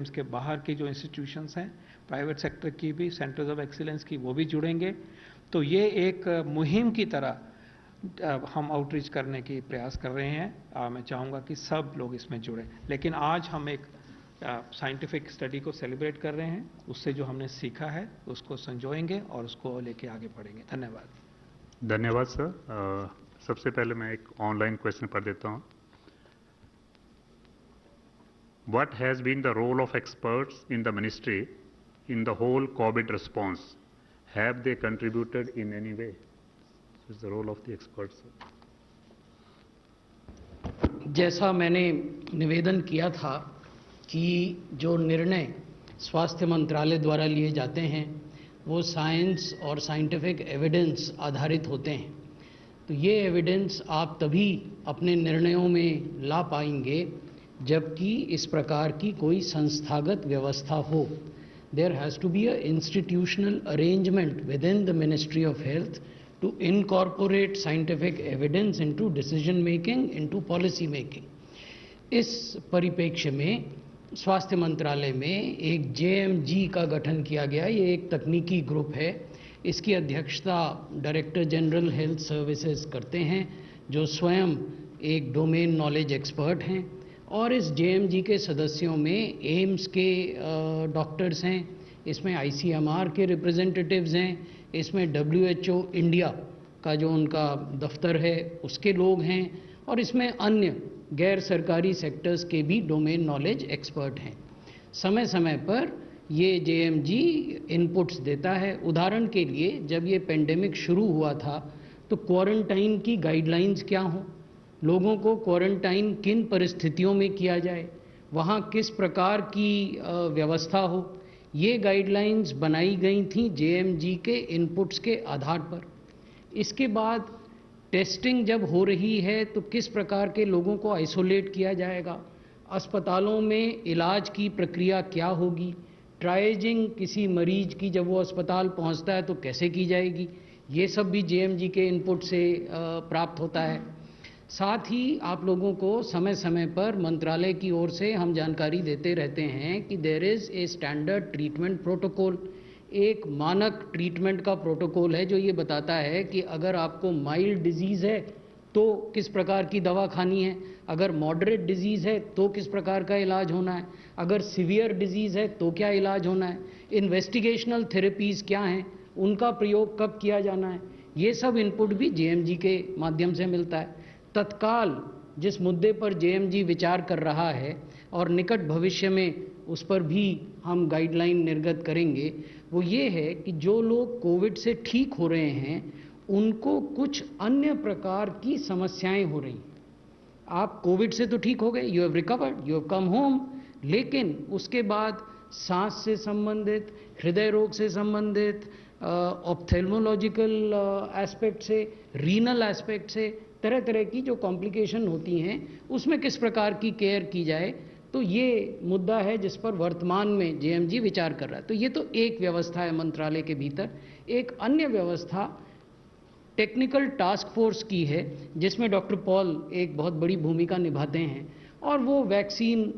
के बाहर की जो इंस्टीट्यूशंस हैं, प्राइवेट सेक्टर की भी, सेंटर्स ऑफ एक्सीलेंस की, वो भी जुड़ेंगे। तो ये एक मुहिम की तरह हम आउटरीच करने की प्रयास कर रहे हैं। मैं चाहूँगा कि सब लोग इसमें जुड़ें। लेकिन आज हम एक साइंटिफिक स्टडी को सेलिब्रेट कर रहे हैं, उससे जो हमने सीखा है उसको संजोएंगे और उसको लेके आगे बढ़ेंगे। धन्यवाद। धन्यवाद सर। सबसे पहले मैं एक ऑनलाइन क्वेश्चन पढ़ देता हूँ। What has been the role of experts in the ministry in the whole COVID response? Have they contributed in any way? This is the role of the experts. जैसा मैंने निवेदन किया था कि जो निर्णय स्वास्थ्य मंत्रालय द्वारा लिए जाते हैं वो साइंस और साइंटिफिक एविडेंस आधारित होते हैं, तो ये एविडेंस आप तभी अपने निर्णयों में ला पाएंगे जबकि इस प्रकार की कोई संस्थागत व्यवस्था हो। There has to be a institutional arrangement within the Ministry of Health to incorporate scientific evidence into decision making, into policy making. इस परिप्रेक्ष्य में स्वास्थ्य मंत्रालय में एक JMG का गठन किया गया। ये एक तकनीकी ग्रुप है। इसकी अध्यक्षता डायरेक्टर जनरल हेल्थ सर्विसेज करते हैं, जो स्वयं एक डोमेन नॉलेज एक्सपर्ट हैं। और इस जेएमजी के सदस्यों में एम्स के डॉक्टर्स हैं, इसमें आईसीएमआर के रिप्रेजेंटेटिव्स हैं, इसमें डब्ल्यूएचओ इंडिया का जो उनका दफ्तर है उसके लोग हैं, और इसमें अन्य गैर सरकारी सेक्टर्स के भी डोमेन नॉलेज एक्सपर्ट हैं। समय समय पर ये जेएमजी इनपुट्स देता है। उदाहरण के लिए जब ये पेंडेमिक शुरू हुआ था तो क्वारंटाइन की गाइडलाइंस क्या हों, लोगों को क्वारंटाइन किन परिस्थितियों में किया जाए, वहाँ किस प्रकार की व्यवस्था हो, ये गाइडलाइंस बनाई गई थी जेएमजी के इनपुट्स के आधार पर। इसके बाद टेस्टिंग जब हो रही है तो किस प्रकार के लोगों को आइसोलेट किया जाएगा, अस्पतालों में इलाज की प्रक्रिया क्या होगी, ट्राइजिंग किसी मरीज की जब वो अस्पताल पहुंचता है तो कैसे की जाएगी, ये सब भी जेएमजी के इनपुट से प्राप्त होता है। साथ ही आप लोगों को समय समय पर मंत्रालय की ओर से हम जानकारी देते रहते हैं कि there is a standard treatment protocol, एक मानक ट्रीटमेंट का प्रोटोकॉल है जो ये बताता है कि अगर आपको माइल्ड डिजीज़ है तो किस प्रकार की दवा खानी है, अगर मॉडरेट डिजीज़ है तो किस प्रकार का इलाज होना है, अगर सीवियर डिजीज़ है तो क्या इलाज होना है, इन्वेस्टिगेशनल थेरेपीज़ क्या हैं, उनका प्रयोग कब किया जाना है, ये सब इनपुट भी जेएमजी के माध्यम से मिलता है। तत्काल जिस मुद्दे पर जेएमजी विचार कर रहा है और निकट भविष्य में उस पर भी हम गाइडलाइन निर्गत करेंगे, वो ये है कि जो लोग कोविड से ठीक हो रहे हैं उनको कुछ अन्य प्रकार की समस्याएं हो रही। आप कोविड से तो ठीक हो गए, you have recovered, you have come home, लेकिन उसके बाद सांस से संबंधित, हृदय रोग से संबंधित, ऑप्थेल्मोलॉजिकल एस्पेक्ट से, रीनल एस्पेक्ट से, तरह तरह की जो कॉम्प्लिकेशन होती हैं उसमें किस प्रकार की केयर की जाए, तो ये मुद्दा है जिस पर वर्तमान में जेएमजी विचार कर रहा है। तो ये तो एक व्यवस्था है मंत्रालय के भीतर। एक अन्य व्यवस्था टेक्निकल टास्क फोर्स की है जिसमें डॉक्टर पॉल एक बहुत बड़ी भूमिका निभाते हैं, और वो वैक्सीन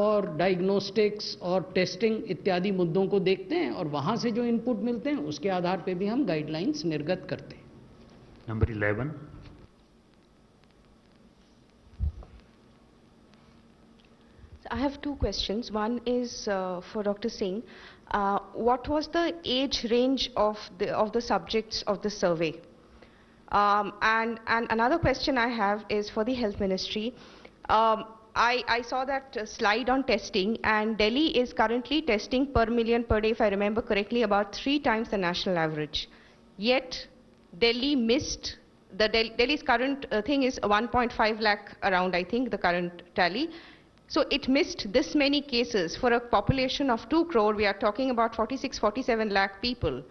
और डायग्नोस्टिक्स और टेस्टिंग इत्यादि मुद्दों को देखते हैं, और वहाँ से जो इनपुट मिलते हैं उसके आधार पे भी हम गाइडलाइंस निर्गत करते हैं। Number 11. I have two questions. One is for Dr. Singh. What was the age range of the subjects of the survey? And another question I have is for the Health Ministry. I saw that slide on testing, and Delhi is currently testing per million per day, if I remember correctly, about 3 times the national average. Yet Delhi missed, Delhi's current thing is 1.5 lakh around, I think, the current tally. So it missed this many cases. For a population of 2 crore, we are talking about 46, 47 lakh people.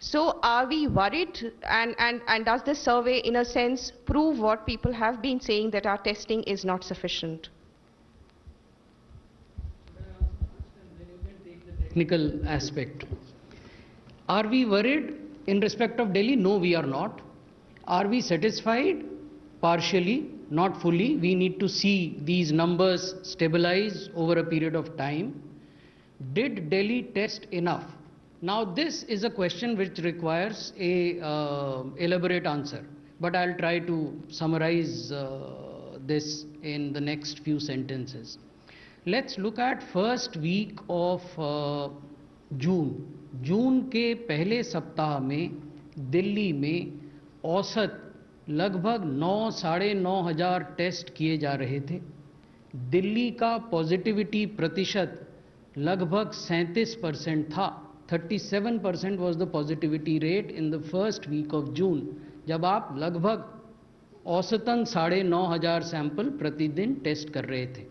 So are we worried, and does this survey in a sense prove what people have been saying, that our testing is not sufficient? Technical aspect. Are we worried in respect of Delhi? No, we are not. Are we satisfied? Partially, not fully. We need to see these numbers stabilize over a period of time. Did Delhi test enough? Now this is a question which requires a elaborate answer, but I'll try to summarize this in the next few sentences. Let's look at first week of June. जून के पहले सप्ताह में दिल्ली में औसत लगभग 9-9,500 टेस्ट किए जा रहे थे। दिल्ली का पॉजिटिविटी प्रतिशत लगभग 37% था। 37% was the positivity rate in the first week of June, जब आप लगभग औसतन 9,500 सैंपल प्रतिदिन टेस्ट कर रहे थे।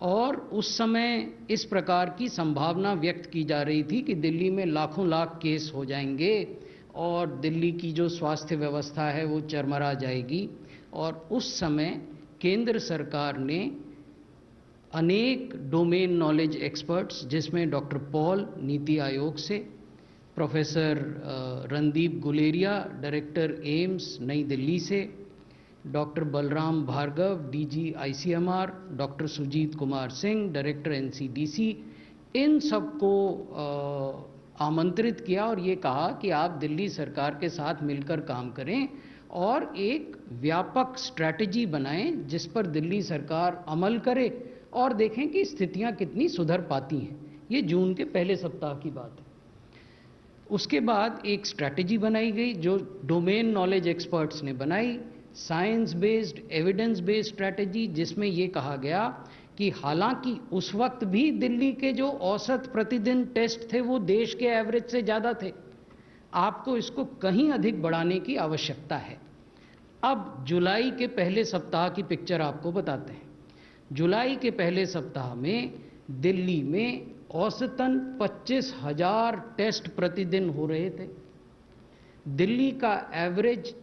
और उस समय इस प्रकार की संभावना व्यक्त की जा रही थी कि दिल्ली में लाखों लाख केस हो जाएंगे और दिल्ली की जो स्वास्थ्य व्यवस्था है वो चरमरा जाएगी। और उस समय केंद्र सरकार ने अनेक डोमेन नॉलेज एक्सपर्ट्स, जिसमें डॉक्टर पॉल नीति आयोग से, प्रोफेसर रणदीप गुलेरिया डायरेक्टर एम्स नई दिल्ली से, doctor Balram Bhargava DG ICMR, doctor Sujeet Kumar Singh director NCDC, इन सबको आमंत्रित किया और ये कहा कि आप दिल्ली सरकार के साथ मिलकर काम करें और एक व्यापक स्ट्रैटेजी बनाएं जिस पर दिल्ली सरकार अमल करे और देखें कि स्थितियां कितनी सुधर पाती हैं। ये जून के पहले सप्ताह की बात है। उसके बाद एक स्ट्रैटेजी बनाई गई जो डोमेन नॉलेज एक्सपर्ट्स ने बनाई, science based evidence based strategy, जिसमें ये कहा गया कि हालांकि उस वक्त भी दिल्ली के जो औसत प्रतिदिन टेस्ट थे वो देश के एवरेज से ज़्यादा थे, आपको इसको कहीं अधिक बढ़ाने की आवश्यकता है। अब जुलाई के पहले सप्ताह की पिक्चर आपको बताते हैं। जुलाई के पहले सप्ताह में दिल्ली में औसतन 25,000 टेस्ट प्रतिदिन हो रहे थे। दिल्ली का एवरेज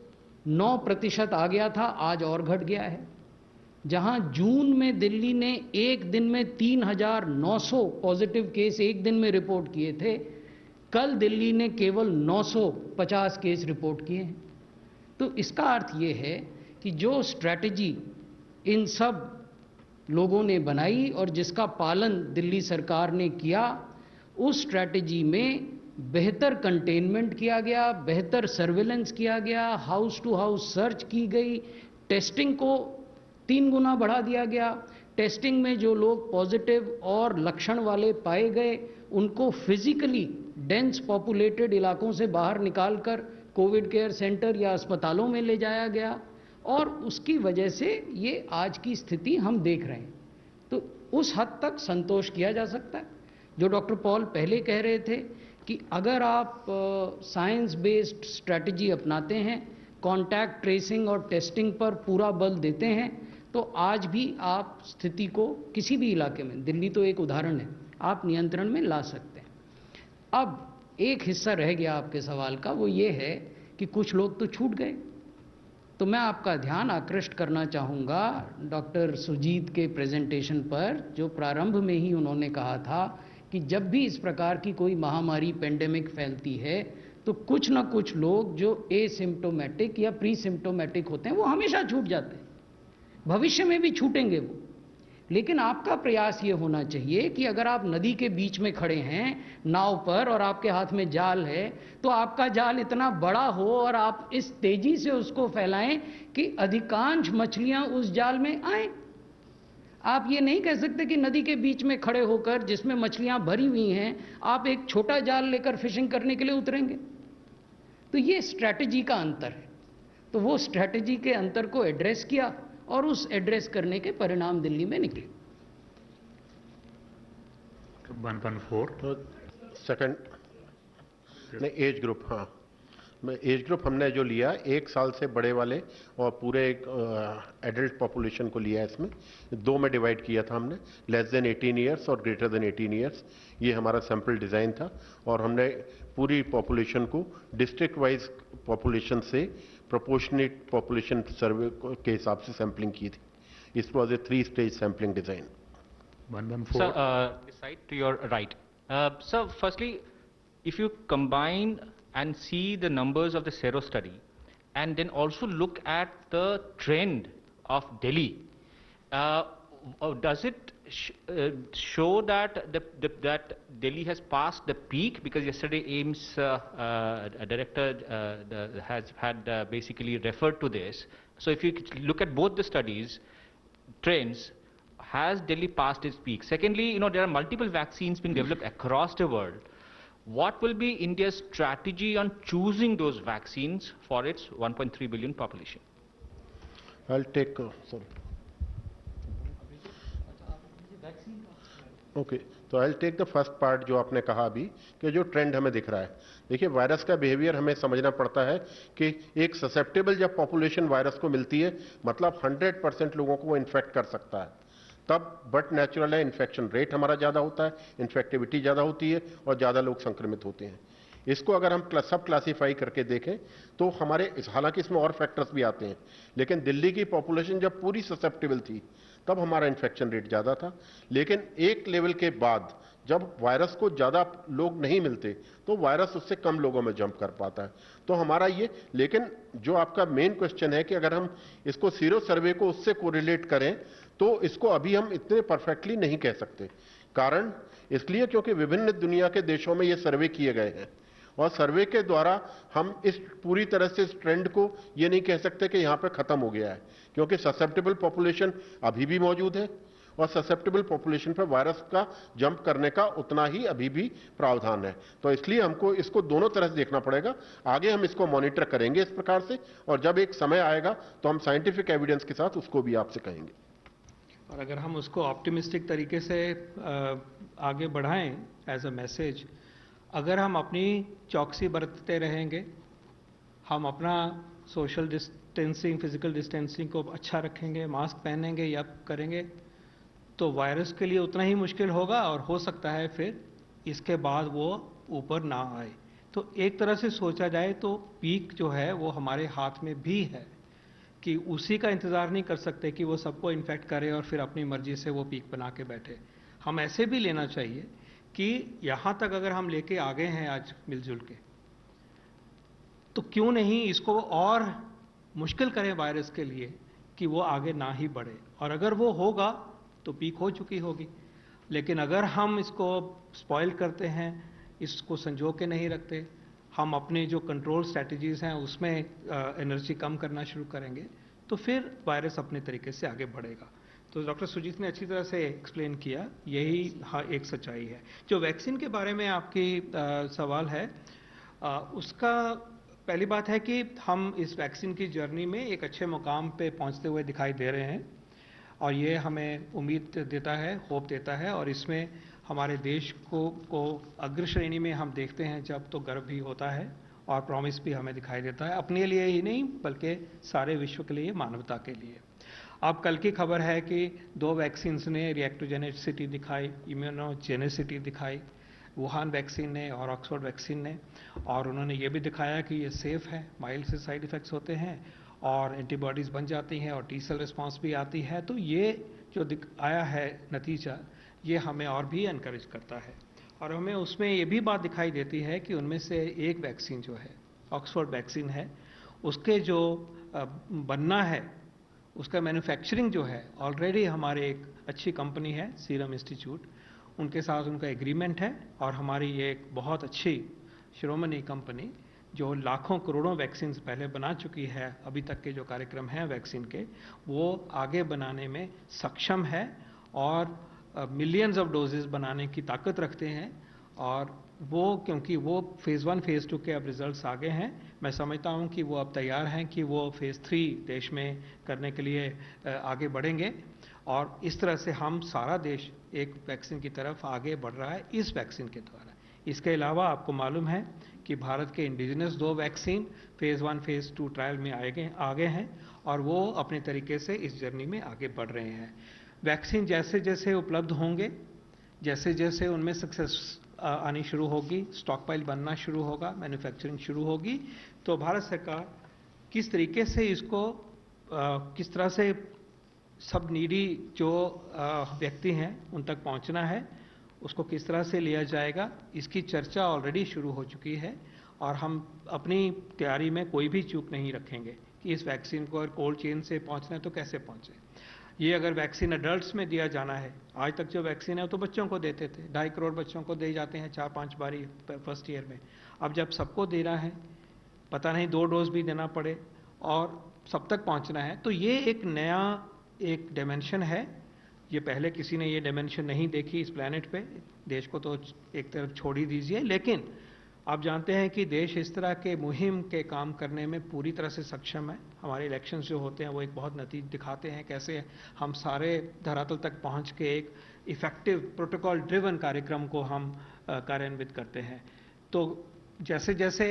9% आ गया था, आज और घट गया है। जहां जून में दिल्ली ने एक दिन में 3,900 पॉजिटिव केस एक दिन में रिपोर्ट किए थे, कल दिल्ली ने केवल 950 केस रिपोर्ट किए हैं। तो इसका अर्थ ये है कि जो स्ट्रैटेजी इन सब लोगों ने बनाई और जिसका पालन दिल्ली सरकार ने किया, उस स्ट्रैटेजी में बेहतर कंटेनमेंट किया गया, बेहतर सर्विलेंस किया गया, हाउस टू हाउस सर्च की गई, टेस्टिंग को 3 गुना बढ़ा दिया गया। टेस्टिंग में जो लोग पॉजिटिव और लक्षण वाले पाए गए उनको फिजिकली डेंस पॉपुलेटेड इलाकों से बाहर निकालकर कोविड केयर सेंटर या अस्पतालों में ले जाया गया और उसकी वजह से ये आज की स्थिति हम देख रहे हैं। तो उस हद तक संतोष किया जा सकता है। जो डॉक्टर पॉल पहले कह रहे थे कि अगर आप साइंस बेस्ड स्ट्रैटेजी अपनाते हैं, कॉन्टैक्ट ट्रेसिंग और टेस्टिंग पर पूरा बल देते हैं, तो आज भी आप स्थिति को किसी भी इलाके में, दिल्ली तो एक उदाहरण है, आप नियंत्रण में ला सकते हैं। अब एक हिस्सा रह गया आपके सवाल का, वो ये है कि कुछ लोग तो छूट गए। तो मैं आपका ध्यान आकृष्ट करना चाहूँगा डॉक्टर सुजीत के प्रेजेंटेशन पर, जो प्रारंभ में ही उन्होंने कहा था कि जब भी इस प्रकार की कोई महामारी पेंडेमिक फैलती है तो कुछ ना कुछ लोग जो एसिम्प्टोमेटिक या प्री सिम्प्टोमेटिक होते हैं वो हमेशा छूट जाते हैं, भविष्य में भी छूटेंगे वो। लेकिन आपका प्रयास ये होना चाहिए कि अगर आप नदी के बीच में खड़े हैं नाव पर और आपके हाथ में जाल है, तो आपका जाल इतना बड़ा हो और आप इस तेजी से उसको फैलाएं कि अधिकांश मछलियां उस जाल में आए। आप ये नहीं कह सकते कि नदी के बीच में खड़े होकर जिसमें मछलियां भरी हुई हैं आप एक छोटा जाल लेकर फिशिंग करने के लिए उतरेंगे। तो ये स्ट्रैटेजी का अंतर है। तो वो स्ट्रैटेजी के अंतर को एड्रेस किया और उस एड्रेस करने के परिणाम दिल्ली में निकले। 114 तो सेकंड नहीं, एज ग्रुप, हाँ, मैं एज ग्रुप हमने जो लिया 1 साल से बड़े वाले और पूरे एडल्ट पॉपुलेशन को लिया, इसमें 2 में डिवाइड किया था हमने, लेस देन 18 ईयर्स और ग्रेटर देन 18 ईयर्स। ये हमारा सैंपल डिज़ाइन था और हमने पूरी पॉपुलेशन को डिस्ट्रिक्ट वाइज पॉपुलेशन से प्रोपोर्शनेट पॉपुलेशन सर्वे के हिसाब से सैंपलिंग की थी। It was a 3-stage sampling design. 114 Sir, this side to your right. Sir, firstly, if you combine and see the numbers of the Sero study and then also look at the trend of Delhi, does it show that that Delhi has passed the peak? Because yesterday AIIMS director has had basically referred to this. So if you look at both the studies, trends, has Delhi passed its peak? Secondly, there are multiple vaccines being developed across the world. What will be India's strategy on choosing those vaccines for its 1.3 billion population? I'll take, okay, तो I take the first part जो आपने कहा अभी कि जो ट्रेंड हमें दिख रहा है। देखिए, वायरस का बिहेवियर हमें समझना पड़ता है कि एक ससेप्टेबल जब पॉपुलेशन वायरस को मिलती है, मतलब 100% लोगों को वो इन्फेक्ट कर सकता है, तब बट नेचुरल है इन्फेक्शन रेट हमारा ज़्यादा होता है, इन्फेक्टिविटी ज़्यादा होती है और ज़्यादा लोग संक्रमित होते हैं। इसको अगर हम सब क्लासीफाई करके देखें तो हमारे, हालांकि इसमें और फैक्टर्स भी आते हैं, लेकिन दिल्ली की पॉपुलेशन जब पूरी ससेप्टेबल थी तब हमारा इन्फेक्शन रेट ज़्यादा था। लेकिन एक लेवल के बाद जब वायरस को ज़्यादा लोग नहीं मिलते तो वायरस उससे कम लोगों में जंप कर पाता है। तो हमारा ये, लेकिन जो आपका मेन क्वेश्चन है कि अगर हम इसको सीरो सर्वे को उससे कोरिलेट करें तो इसको अभी हम इतने परफेक्टली नहीं कह सकते, कारण इसलिए क्योंकि विभिन्न दुनिया के देशों में ये सर्वे किए गए हैं और सर्वे के द्वारा हम इस पूरी तरह से इस ट्रेंड को ये नहीं कह सकते कि यहां पे खत्म हो गया है, क्योंकि ससेप्टेबल पॉपुलेशन अभी भी मौजूद है और ससेप्टेबल पॉपुलेशन पर वायरस का जंप करने का उतना ही अभी भी प्रावधान है। तो इसलिए हमको इसको दोनों तरह से देखना पड़ेगा। आगे हम इसको मॉनिटर करेंगे इस प्रकार से, और जब एक समय आएगा तो हम साइंटिफिक एविडेंस के साथ उसको भी आपसे कहेंगे। और अगर हम उसको ऑप्टिमिस्टिक तरीके से आगे बढ़ाएं एज अ मैसेज, अगर हम अपनी चौकसी बरतते रहेंगे, हम अपना सोशल डिस्टेंसिंग, फिजिकल डिस्टेंसिंग को अच्छा रखेंगे, मास्क पहनेंगे या करेंगे, तो वायरस के लिए उतना ही मुश्किल होगा और हो सकता है फिर इसके बाद वो ऊपर ना आए। तो एक तरह से सोचा जाए तो पीक जो है वो हमारे हाथ में भी है, कि उसी का इंतज़ार नहीं कर सकते कि वो सबको इन्फेक्ट करे और फिर अपनी मर्जी से वो पीक बना के बैठे। हम ऐसे भी लेना चाहिए कि यहाँ तक अगर हम लेके आ गए हैं आज मिलजुल के, तो क्यों नहीं इसको और मुश्किल करें वायरस के लिए कि वो आगे ना ही बढ़े, और अगर वो होगा तो पीक हो चुकी होगी। लेकिन अगर हम इसको स्पॉइल करते हैं, इसको संजो के नहीं रखते, हम अपने जो कंट्रोल स्ट्रैटेजीज हैं उसमें एनर्जी कम करना शुरू करेंगे, तो फिर वायरस अपने तरीके से आगे बढ़ेगा। तो डॉक्टर सुजीत ने अच्छी तरह से एक्सप्लेन किया, यही हाँ एक सच्चाई है। जो वैक्सीन के बारे में आपकी सवाल है, उसका पहली बात है कि हम इस वैक्सीन की जर्नी में एक अच्छे मुकाम पे पहुंचते हुए दिखाई दे रहे हैं, और ये हमें उम्मीद देता है, होप देता है, और इसमें हमारे देश को अग्र श्रेणी में हम देखते हैं जब, तो गर्व भी होता है और प्रॉमिस भी हमें दिखाई देता है, अपने लिए ही नहीं बल्कि सारे विश्व के लिए, मानवता के लिए। अब कल की खबर है कि 2 वैक्सीन्स ने रिएक्टोजेनिसिटी दिखाई, इम्यूनोजेनिसिटी दिखाई, वुहान वैक्सीन ने और ऑक्सफोर्ड वैक्सीन ने, और उन्होंने ये भी दिखाया कि ये सेफ है, माइल्ड से साइड इफ़ेक्ट्स होते हैं और एंटीबॉडीज़ बन जाती हैं और टी सेल रिस्पॉन्स भी आती है। तो ये जो आया है नतीजा, ये हमें और भी एनकरेज करता है, और हमें उसमें ये भी बात दिखाई देती है कि उनमें से एक वैक्सीन जो है, ऑक्सफोर्ड वैक्सीन है, उसके जो बनना है, उसका मैन्युफैक्चरिंग जो है, ऑलरेडी हमारे एक अच्छी कंपनी है सीरम इंस्टीट्यूट, उनके साथ उनका एग्रीमेंट है, और हमारी ये एक बहुत अच्छी शिरोमणि कंपनी जो लाखों करोड़ों वैक्सीन पहले बना चुकी है, अभी तक के जो कार्यक्रम हैं वैक्सीन के, वो आगे बनाने में सक्षम है और मिलियंस ऑफ डोजेस बनाने की ताकत रखते हैं। और वो क्योंकि वो फेज़ 1 फेज़ 2 के अब रिजल्ट्स आ गए हैं, मैं समझता हूं कि वो अब तैयार हैं कि वो फेज़ 3 देश में करने के लिए आगे बढ़ेंगे, और इस तरह से हम सारा देश एक वैक्सीन की तरफ आगे बढ़ रहा है इस वैक्सीन के द्वारा। इसके अलावा आपको मालूम है कि भारत के indigenous 2 vaccine phase 1 phase 2 trial में आगे हैं, और वो अपने तरीके से इस जर्नी में आगे बढ़ रहे हैं। वैक्सीन जैसे जैसे उपलब्ध होंगे, जैसे जैसे उनमें सक्सेस आनी शुरू होगी, स्टॉक पाइल बनना शुरू होगा, मैन्युफैक्चरिंग शुरू होगी, तो भारत सरकार किस तरीके से इसको किस तरह से सब नीडी जो व्यक्ति हैं उन तक पहुंचना है, उसको किस तरह से लिया जाएगा, इसकी चर्चा ऑलरेडी शुरू हो चुकी है, और हम अपनी तैयारी में कोई भी चूक नहीं रखेंगे कि इस वैक्सीन को अगर कोल्ड चेन से पहुंचना है तो कैसे पहुंचे। ये अगर वैक्सीन अडल्ट्स में दिया जाना है, आज तक जो वैक्सीन है वो तो बच्चों को देते थे, 2.5 करोड़ बच्चों को दे जाते हैं 4-5 बारी फर्स्ट ईयर में। अब जब सबको देना है, पता नहीं 2 डोज भी देना पड़े और सब तक पहुंचना है, तो ये एक नया एक डायमेंशन है। ये पहले किसी ने ये डायमेंशन नहीं देखी इस प्लैनेट पे, देश को तो एक तरफ छोड़ ही दीजिए, लेकिन आप जानते हैं कि देश इस तरह के मुहिम के काम करने में पूरी तरह से सक्षम है। हमारे इलेक्शंस जो होते हैं वो एक बहुत नतीजे दिखाते हैं कैसे हम सारे धरातल तक पहुंच के एक इफेक्टिव प्रोटोकॉल ड्रिवन कार्यक्रम को हम कार्यान्वित करते हैं। तो जैसे जैसे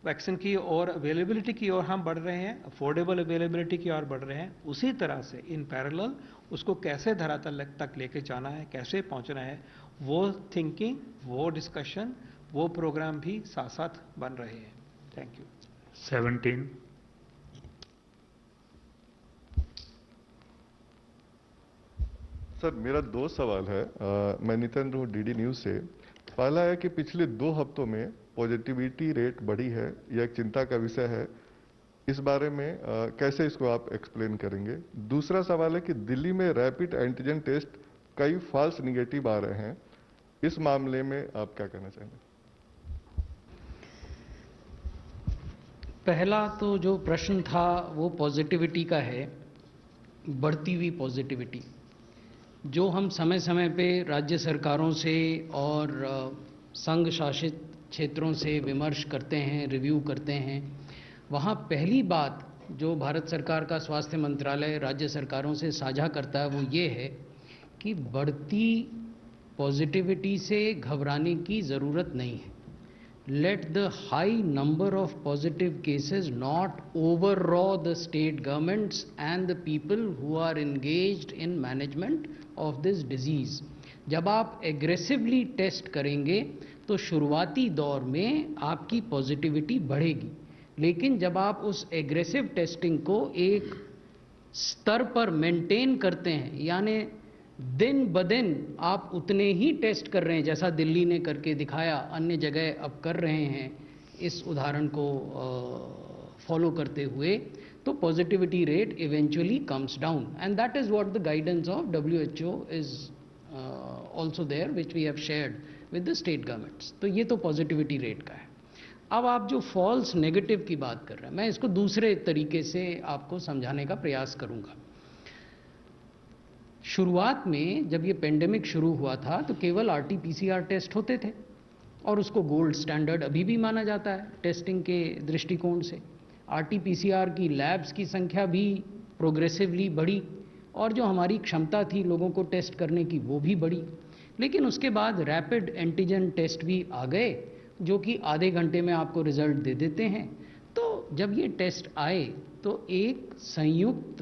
वैक्सीन की और अवेलेबिलिटी की ओर हम बढ़ रहे हैं, अफोर्डेबल अवेलेबिलिटी की ओर बढ़ रहे हैं, उसी तरह से इन पैरेलल उसको कैसे धरातल तक लेके जाना है, कैसे पहुंचना है, वो थिंकिंग, वो डिस्कशन, वो प्रोग्राम भी साथ साथ बन रहे हैं। Thank you. 17। सर, मेरा 2 सवाल है। मैं नितिन हूँ डीडी न्यूज से। पहला है कि पिछले 2 हफ्तों में पॉजिटिविटी रेट बढ़ी है, यह एक चिंता का विषय है। इस बारे में कैसे इसको आप एक्सप्लेन करेंगे? दूसरा सवाल है कि दिल्ली में रैपिड एंटीजन टेस्ट कई फॉल्स निगेटिव आ रहे हैं, इस मामले में आप क्या कहना चाहेंगे? पहला तो जो प्रश्न था वो पॉजिटिविटी का है, बढ़ती हुई पॉजिटिविटी, जो हम समय समय पे राज्य सरकारों से और संघ शासित क्षेत्रों से विमर्श करते हैं, रिव्यू करते हैं। वहाँ पहली बात जो भारत सरकार का स्वास्थ्य मंत्रालय राज्य सरकारों से साझा करता है वो ये है कि बढ़ती पॉजिटिविटी से घबराने की ज़रूरत नहीं है। Let the high number of positive cases not overawe the state governments and the people who are engaged in management of this disease. जब आप एग्रेसिवली टेस्ट करेंगे तो शुरुआती दौर में आपकी पॉजिटिविटी बढ़ेगी, लेकिन जब आप उस एग्रेसिव टेस्टिंग को एक स्तर पर मेंटेन करते हैं, यानी दिन ब दिन आप उतने ही टेस्ट कर रहे हैं जैसा दिल्ली ने करके दिखाया, अन्य जगह अब कर रहे हैं इस उदाहरण को फॉलो करते हुए, तो positivity rate eventually comes down and that is what the guidance of WHO is also there which we have shared with the state governments. तो ये तो पॉजिटिविटी रेट का है। अब आप जो फॉल्स नेगेटिव की बात कर रहे हैं, मैं इसको दूसरे तरीके से आपको समझाने का प्रयास करूंगा। शुरुआत में जब ये पेंडेमिक शुरू हुआ था तो केवल RT-PCR टेस्ट होते थे और उसको गोल्ड स्टैंडर्ड अभी भी माना जाता है टेस्टिंग के दृष्टिकोण से। RT-PCR की लैब्स की संख्या भी प्रोग्रेसिवली बढ़ी और जो हमारी क्षमता थी लोगों को टेस्ट करने की वो भी बढ़ी। लेकिन उसके बाद रैपिड एंटीजन टेस्ट भी आ गए जो कि आधे घंटे में आपको रिजल्ट दे देते हैं। तो जब ये टेस्ट आए तो एक संयुक्त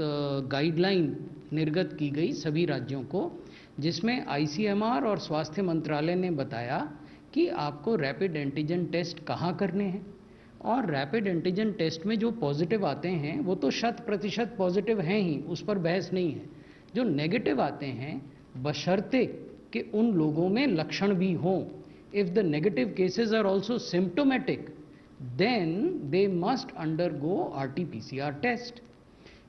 गाइडलाइन निर्गत की गई सभी राज्यों को, जिसमें ICMR और स्वास्थ्य मंत्रालय ने बताया कि आपको रैपिड एंटीजन टेस्ट कहाँ करने हैं, और रैपिड एंटीजन टेस्ट में जो पॉजिटिव आते हैं वो तो 100% पॉजिटिव हैं ही, उस पर बहस नहीं है। जो नेगेटिव आते हैं बशर्ते कि उन लोगों में लक्षण भी हों, if the negative cases are also symptomatic then they must undergo RT-PCR test.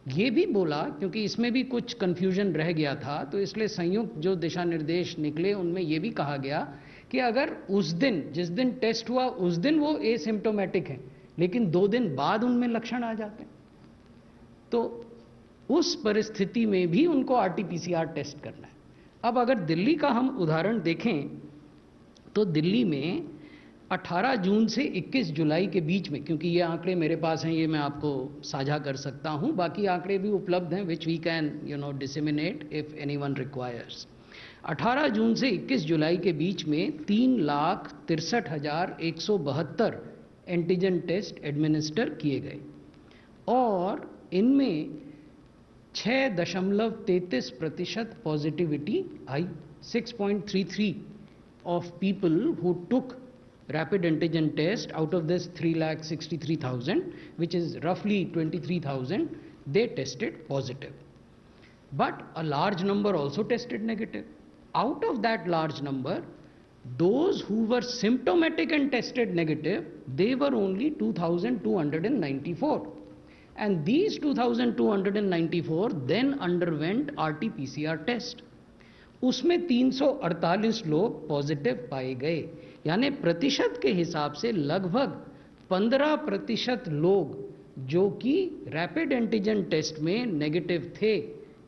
ये भी बोला, क्योंकि इसमें भी कुछ कन्फ्यूजन रह गया था, तो इसलिए संयुक्त जो दिशा निर्देश निकले उनमें ये भी कहा गया कि अगर उस दिन जिस दिन टेस्ट हुआ उस दिन वो एसिम्टोमेटिक हैं लेकिन 2 दिन बाद उनमें लक्षण आ जाते हैं, तो उस परिस्थिति में भी उनको RT-PCR टेस्ट करना है। अब अगर दिल्ली का हम उदाहरण देखें तो दिल्ली में 18 जून से 21 जुलाई के बीच में, क्योंकि ये आंकड़े मेरे पास हैं, ये मैं आपको साझा कर सकता हूं, बाकी आंकड़े भी उपलब्ध हैं which we can disseminate if anyone requires. 18 जून से 21 जुलाई के बीच में 3,63,172 एंटीजन टेस्ट एडमिनिस्टर किए गए और इनमें 6.33% positivity I. 6.33 of people who took rapid antigen test out of this 3,63,000, which is roughly 23,000, they tested positive. But a large number also tested negative. Out of that large number, those who were symptomatic and tested negative, they were only 2,294. And these 2,294 then underwent RT-PCR test. उसमें 348 लोग पॉजिटिव पाए गए, यानी प्रतिशत के हिसाब से लगभग 15% लोग जो कि रैपिड एंटीजन टेस्ट में नेगेटिव थे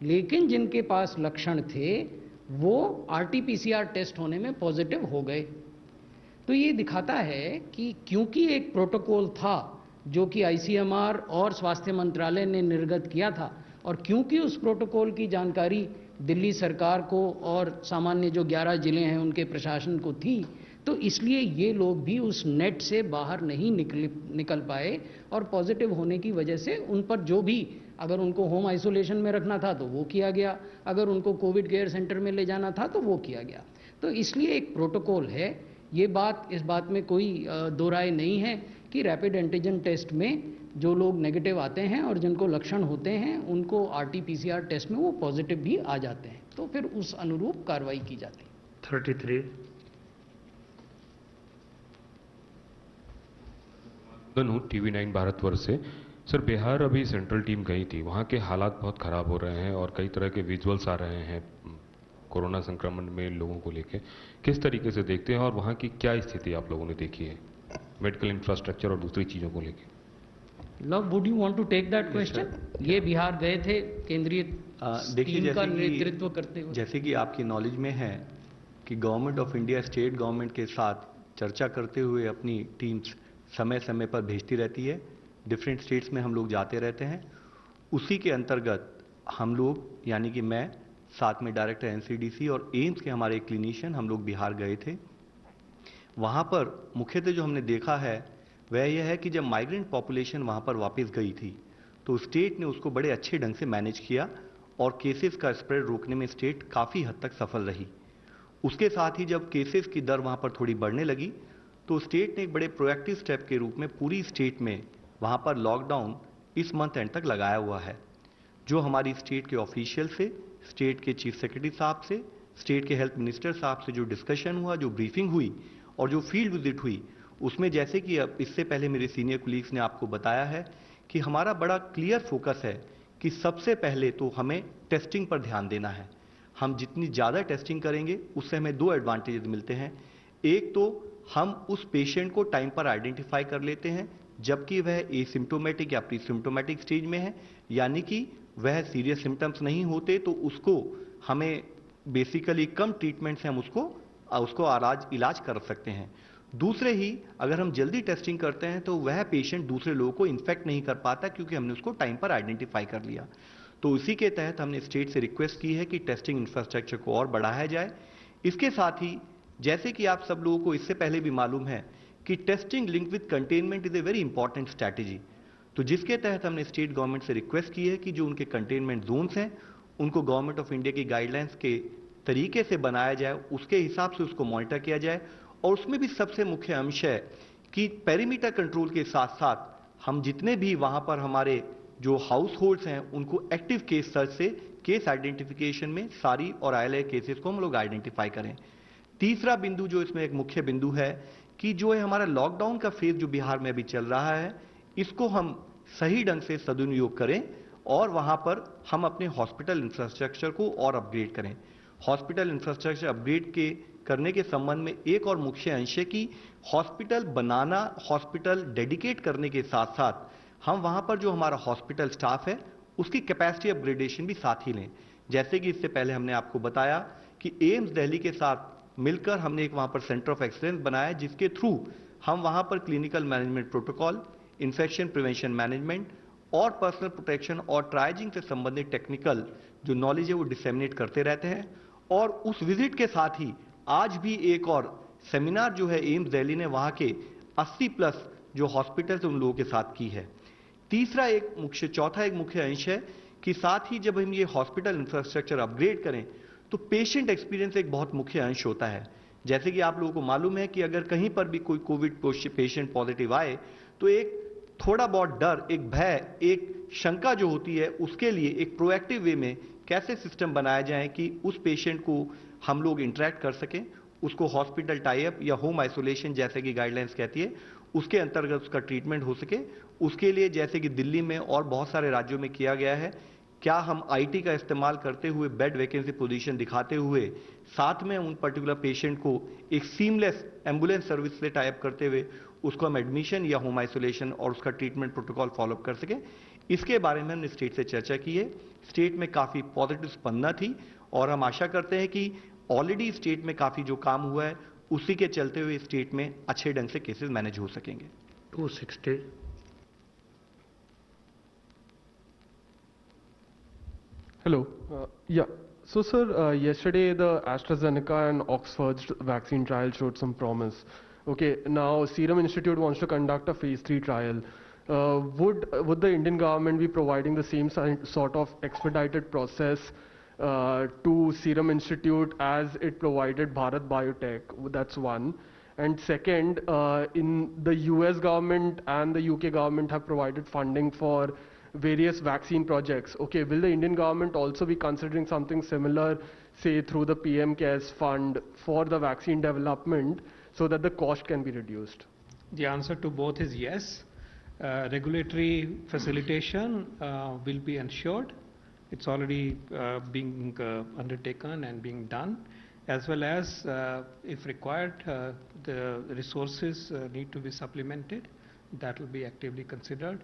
लेकिन जिनके पास लक्षण थे वो RT-PCR टेस्ट होने में पॉजिटिव हो गए। तो ये दिखाता है कि क्योंकि एक प्रोटोकॉल था जो कि ICMR और स्वास्थ्य मंत्रालय ने निर्गत किया था और क्योंकि उस प्रोटोकॉल की जानकारी दिल्ली सरकार को और सामान्य जो 11 जिले हैं उनके प्रशासन को थी, तो इसलिए ये लोग भी उस नेट से बाहर नहीं निकल पाए और पॉजिटिव होने की वजह से उन पर जो भी, अगर उनको होम आइसोलेशन में रखना था तो वो किया गया, अगर उनको कोविड केयर सेंटर में ले जाना था तो वो किया गया। तो इसलिए एक प्रोटोकॉल है, ये बात, इस बात में कोई दो राय नहीं है कि रैपिड एंटीजन टेस्ट में जो लोग नेगेटिव आते हैं और जिनको लक्षण होते हैं उनको RT-PCR टेस्ट में वो पॉजिटिव भी आ जाते हैं, तो फिर उस अनुरूप कार्रवाई की जाती है। 33 TV9 भारतवर्ष से। सर, बिहार अभी सेंट्रल टीम गई थी, वहाँ के हालात बहुत ख़राब हो रहे हैं और कई तरह के विजुअल्स आ रहे हैं कोरोना संक्रमण में लोगों को लेके किस तरीके से देखते हैं और वहाँ की क्या स्थिति आप लोगों ने देखी है मेडिकल इंफ्रास्ट्रक्चर और दूसरी चीज़ों को लेके? Love, would you want to take that question? ये बिहार गए थे केंद्रीय टीम का नेतृत्व करते हुए। जैसे कि आपकी नॉलेज में है कि government of India state government के साथ चर्चा करते हुए अपनी टीम्स समय समय पर भेजती रहती है। डिफरेंट स्टेट्स में हम लोग जाते रहते हैं। उसी के अंतर्गत हम लोग यानी कि मैं साथ में डायरेक्टर एनसीडीसी और एम्स के हमारे क्लिनिशियन हम लोग बिहार गए थे। वहाँ पर मुख्यतः जो हमने देखा है वह यह है कि जब माइग्रेंट पॉपुलेशन वहाँ पर वापस गई थी तो स्टेट ने उसको बड़े अच्छे ढंग से मैनेज किया और केसेस का स्प्रेड रोकने में स्टेट काफ़ी हद तक सफल रही। उसके साथ ही जब केसेस की दर वहाँ पर थोड़ी बढ़ने लगी तो स्टेट ने एक बड़े प्रोएक्टिव स्टेप के रूप में पूरी स्टेट में वहाँ पर लॉकडाउन इस मंथ एंड तक लगाया हुआ है। जो हमारी स्टेट के ऑफिशियल से, स्टेट के चीफ सेक्रेटरी साहब से, स्टेट के हेल्थ मिनिस्टर साहब से जो डिस्कशन हुआ, जो ब्रीफिंग हुई और जो फील्ड विजिट हुई, उसमें जैसे कि अब इससे पहले मेरे सीनियर कोलीग्स ने आपको बताया है कि हमारा बड़ा क्लियर फोकस है कि सबसे पहले तो हमें टेस्टिंग पर ध्यान देना है। हम जितनी ज़्यादा टेस्टिंग करेंगे उससे हमें दो एडवांटेजेस मिलते हैं। एक तो हम उस पेशेंट को टाइम पर आइडेंटिफाई कर लेते हैं जबकि वह एसिम्प्टोमेटिक या प्री सिम्प्टोमेटिक स्टेज में है, यानी कि वह सीरियस सिम्टम्स नहीं होते तो उसको हमें बेसिकली कम ट्रीटमेंट से हम उसको इलाज कर सकते हैं। दूसरे ही अगर हम जल्दी टेस्टिंग करते हैं तो वह पेशेंट दूसरे लोगों को इन्फेक्ट नहीं कर पाता क्योंकि हमने उसको टाइम पर आइडेंटिफाई कर लिया। तो इसी के तहत हमने स्टेट से रिक्वेस्ट की है कि टेस्टिंग इंफ्रास्ट्रक्चर को और बढ़ाया जाए। इसके साथ ही जैसे कि आप सब लोगों को इससे पहले भी मालूम है कि testing link with containment is a very important strategy. तो जिसके तहत हमने स्टेट गवर्नमेंट से रिक्वेस्ट की है कि जो उनके कंटेनमेंट जोन्स हैं उनको गवर्नमेंट ऑफ इंडिया की गाइडलाइंस के तरीके से बनाया जाए, उसके हिसाब से उसको मॉनिटर किया जाए। और उसमें भी सबसे मुख्य अंश है कि पेरीमीटर कंट्रोल के साथ साथ हम जितने भी वहां पर हमारे जो हाउस होल्ड्स हैं उनको एक्टिव केस सर्च से केस आइडेंटिफिकेशन में सारी और आईएलआई केसेस को हम लोग आइडेंटिफाई करें। तीसरा बिंदु जो इसमें एक मुख्य बिंदु है कि जो है हमारा लॉकडाउन का फेज जो बिहार में अभी चल रहा है इसको हम सही ढंग से सदुपयोग करें और वहां पर हम अपने हॉस्पिटल इंफ्रास्ट्रक्चर को और अपग्रेड करें। हॉस्पिटल इंफ्रास्ट्रक्चर अपग्रेड करने के संबंध में एक और मुख्य अंश है कि हॉस्पिटल बनाना, हॉस्पिटल डेडिकेट करने के साथ साथ हम वहां पर जो हमारा हॉस्पिटल स्टाफ है उसकी कैपेसिटी अपग्रेडेशन भी साथ ही लें। जैसे कि इससे पहले हमने आपको बताया कि एम्स दिल्ली के साथ मिलकर हमने एक वहां पर सेंटर ऑफ एक्सीलेंस बनाया जिसके थ्रू हम वहां पर clinical management protocol, infection prevention management और पर्सनल प्रोटेक्शन और ट्राइजिंग से संबंधित टेक्निकल जो नॉलेज है वो डिसेमिनेट करते रहते हैं। और उस विजिट के साथ ही आज भी एक और सेमिनार जो है एम्स दिल्ली ने वहां के 80+ जो हॉस्पिटल्स उन लोगों के साथ की है। चौथा एक मुख्य अंश है कि साथ ही जब हम ये हॉस्पिटल इंफ्रास्ट्रक्चर अपग्रेड करें तो पेशेंट एक्सपीरियंस एक बहुत मुख्य अंश होता है। जैसे कि आप लोगों को मालूम है कि अगर कहीं पर भी कोई कोविड पेशेंट पॉजिटिव आए तो एक थोड़ा बहुत डर, एक भय, एक शंका जो होती है उसके लिए एक प्रोएक्टिव वे में कैसे सिस्टम बनाया जाए कि उस पेशेंट को हम लोग इंटरेक्ट कर सकें, उसको हॉस्पिटल टाई-अप या होम आइसोलेशन जैसे कि गाइडलाइंस कहती है उसके अंतर्गत उसका ट्रीटमेंट हो सके। उसके लिए जैसे कि दिल्ली में और बहुत सारे राज्यों में किया गया है, क्या हम आईटी का इस्तेमाल करते हुए बेड वैकेंसी पोजीशन दिखाते हुए साथ में उन पर्टिकुलर पेशेंट को एक सीमलेस एम्बुलेंस सर्विस से टाई अप करते हुए उसको हम एडमिशन या होम आइसोलेशन और उसका ट्रीटमेंट प्रोटोकॉल फॉलोअप कर सके। इसके बारे में हमने स्टेट से चर्चा की है। स्टेट में काफी पॉजिटिव स्पंदना थी और हम आशा करते हैं कि ऑलरेडी स्टेट में काफी जो काम हुआ है उसी के चलते हुए स्टेट में अच्छे ढंग से केसेस मैनेज हो सकेंगे। 260 Hello. Yeah. So, sir, yesterday the AstraZeneca and Oxford vaccine trial showed some promise. Okay. Now, Serum Institute wants to conduct a phase 3 trial. Would the Indian government be providing the same sort of expedited process to Serum Institute as it provided Bharat Biotech? That's one. And second, in the US government and the UK government have provided funding for various vaccine projects. Okay, will the Indian government also be considering something similar, say through the PM CARES fund for the vaccine development so that the cost can be reduced? The answer to both is yes. Regulatory facilitation will be ensured. It's already being undertaken and being done, as well as, if required, the resources need to be supplemented. That will be actively considered.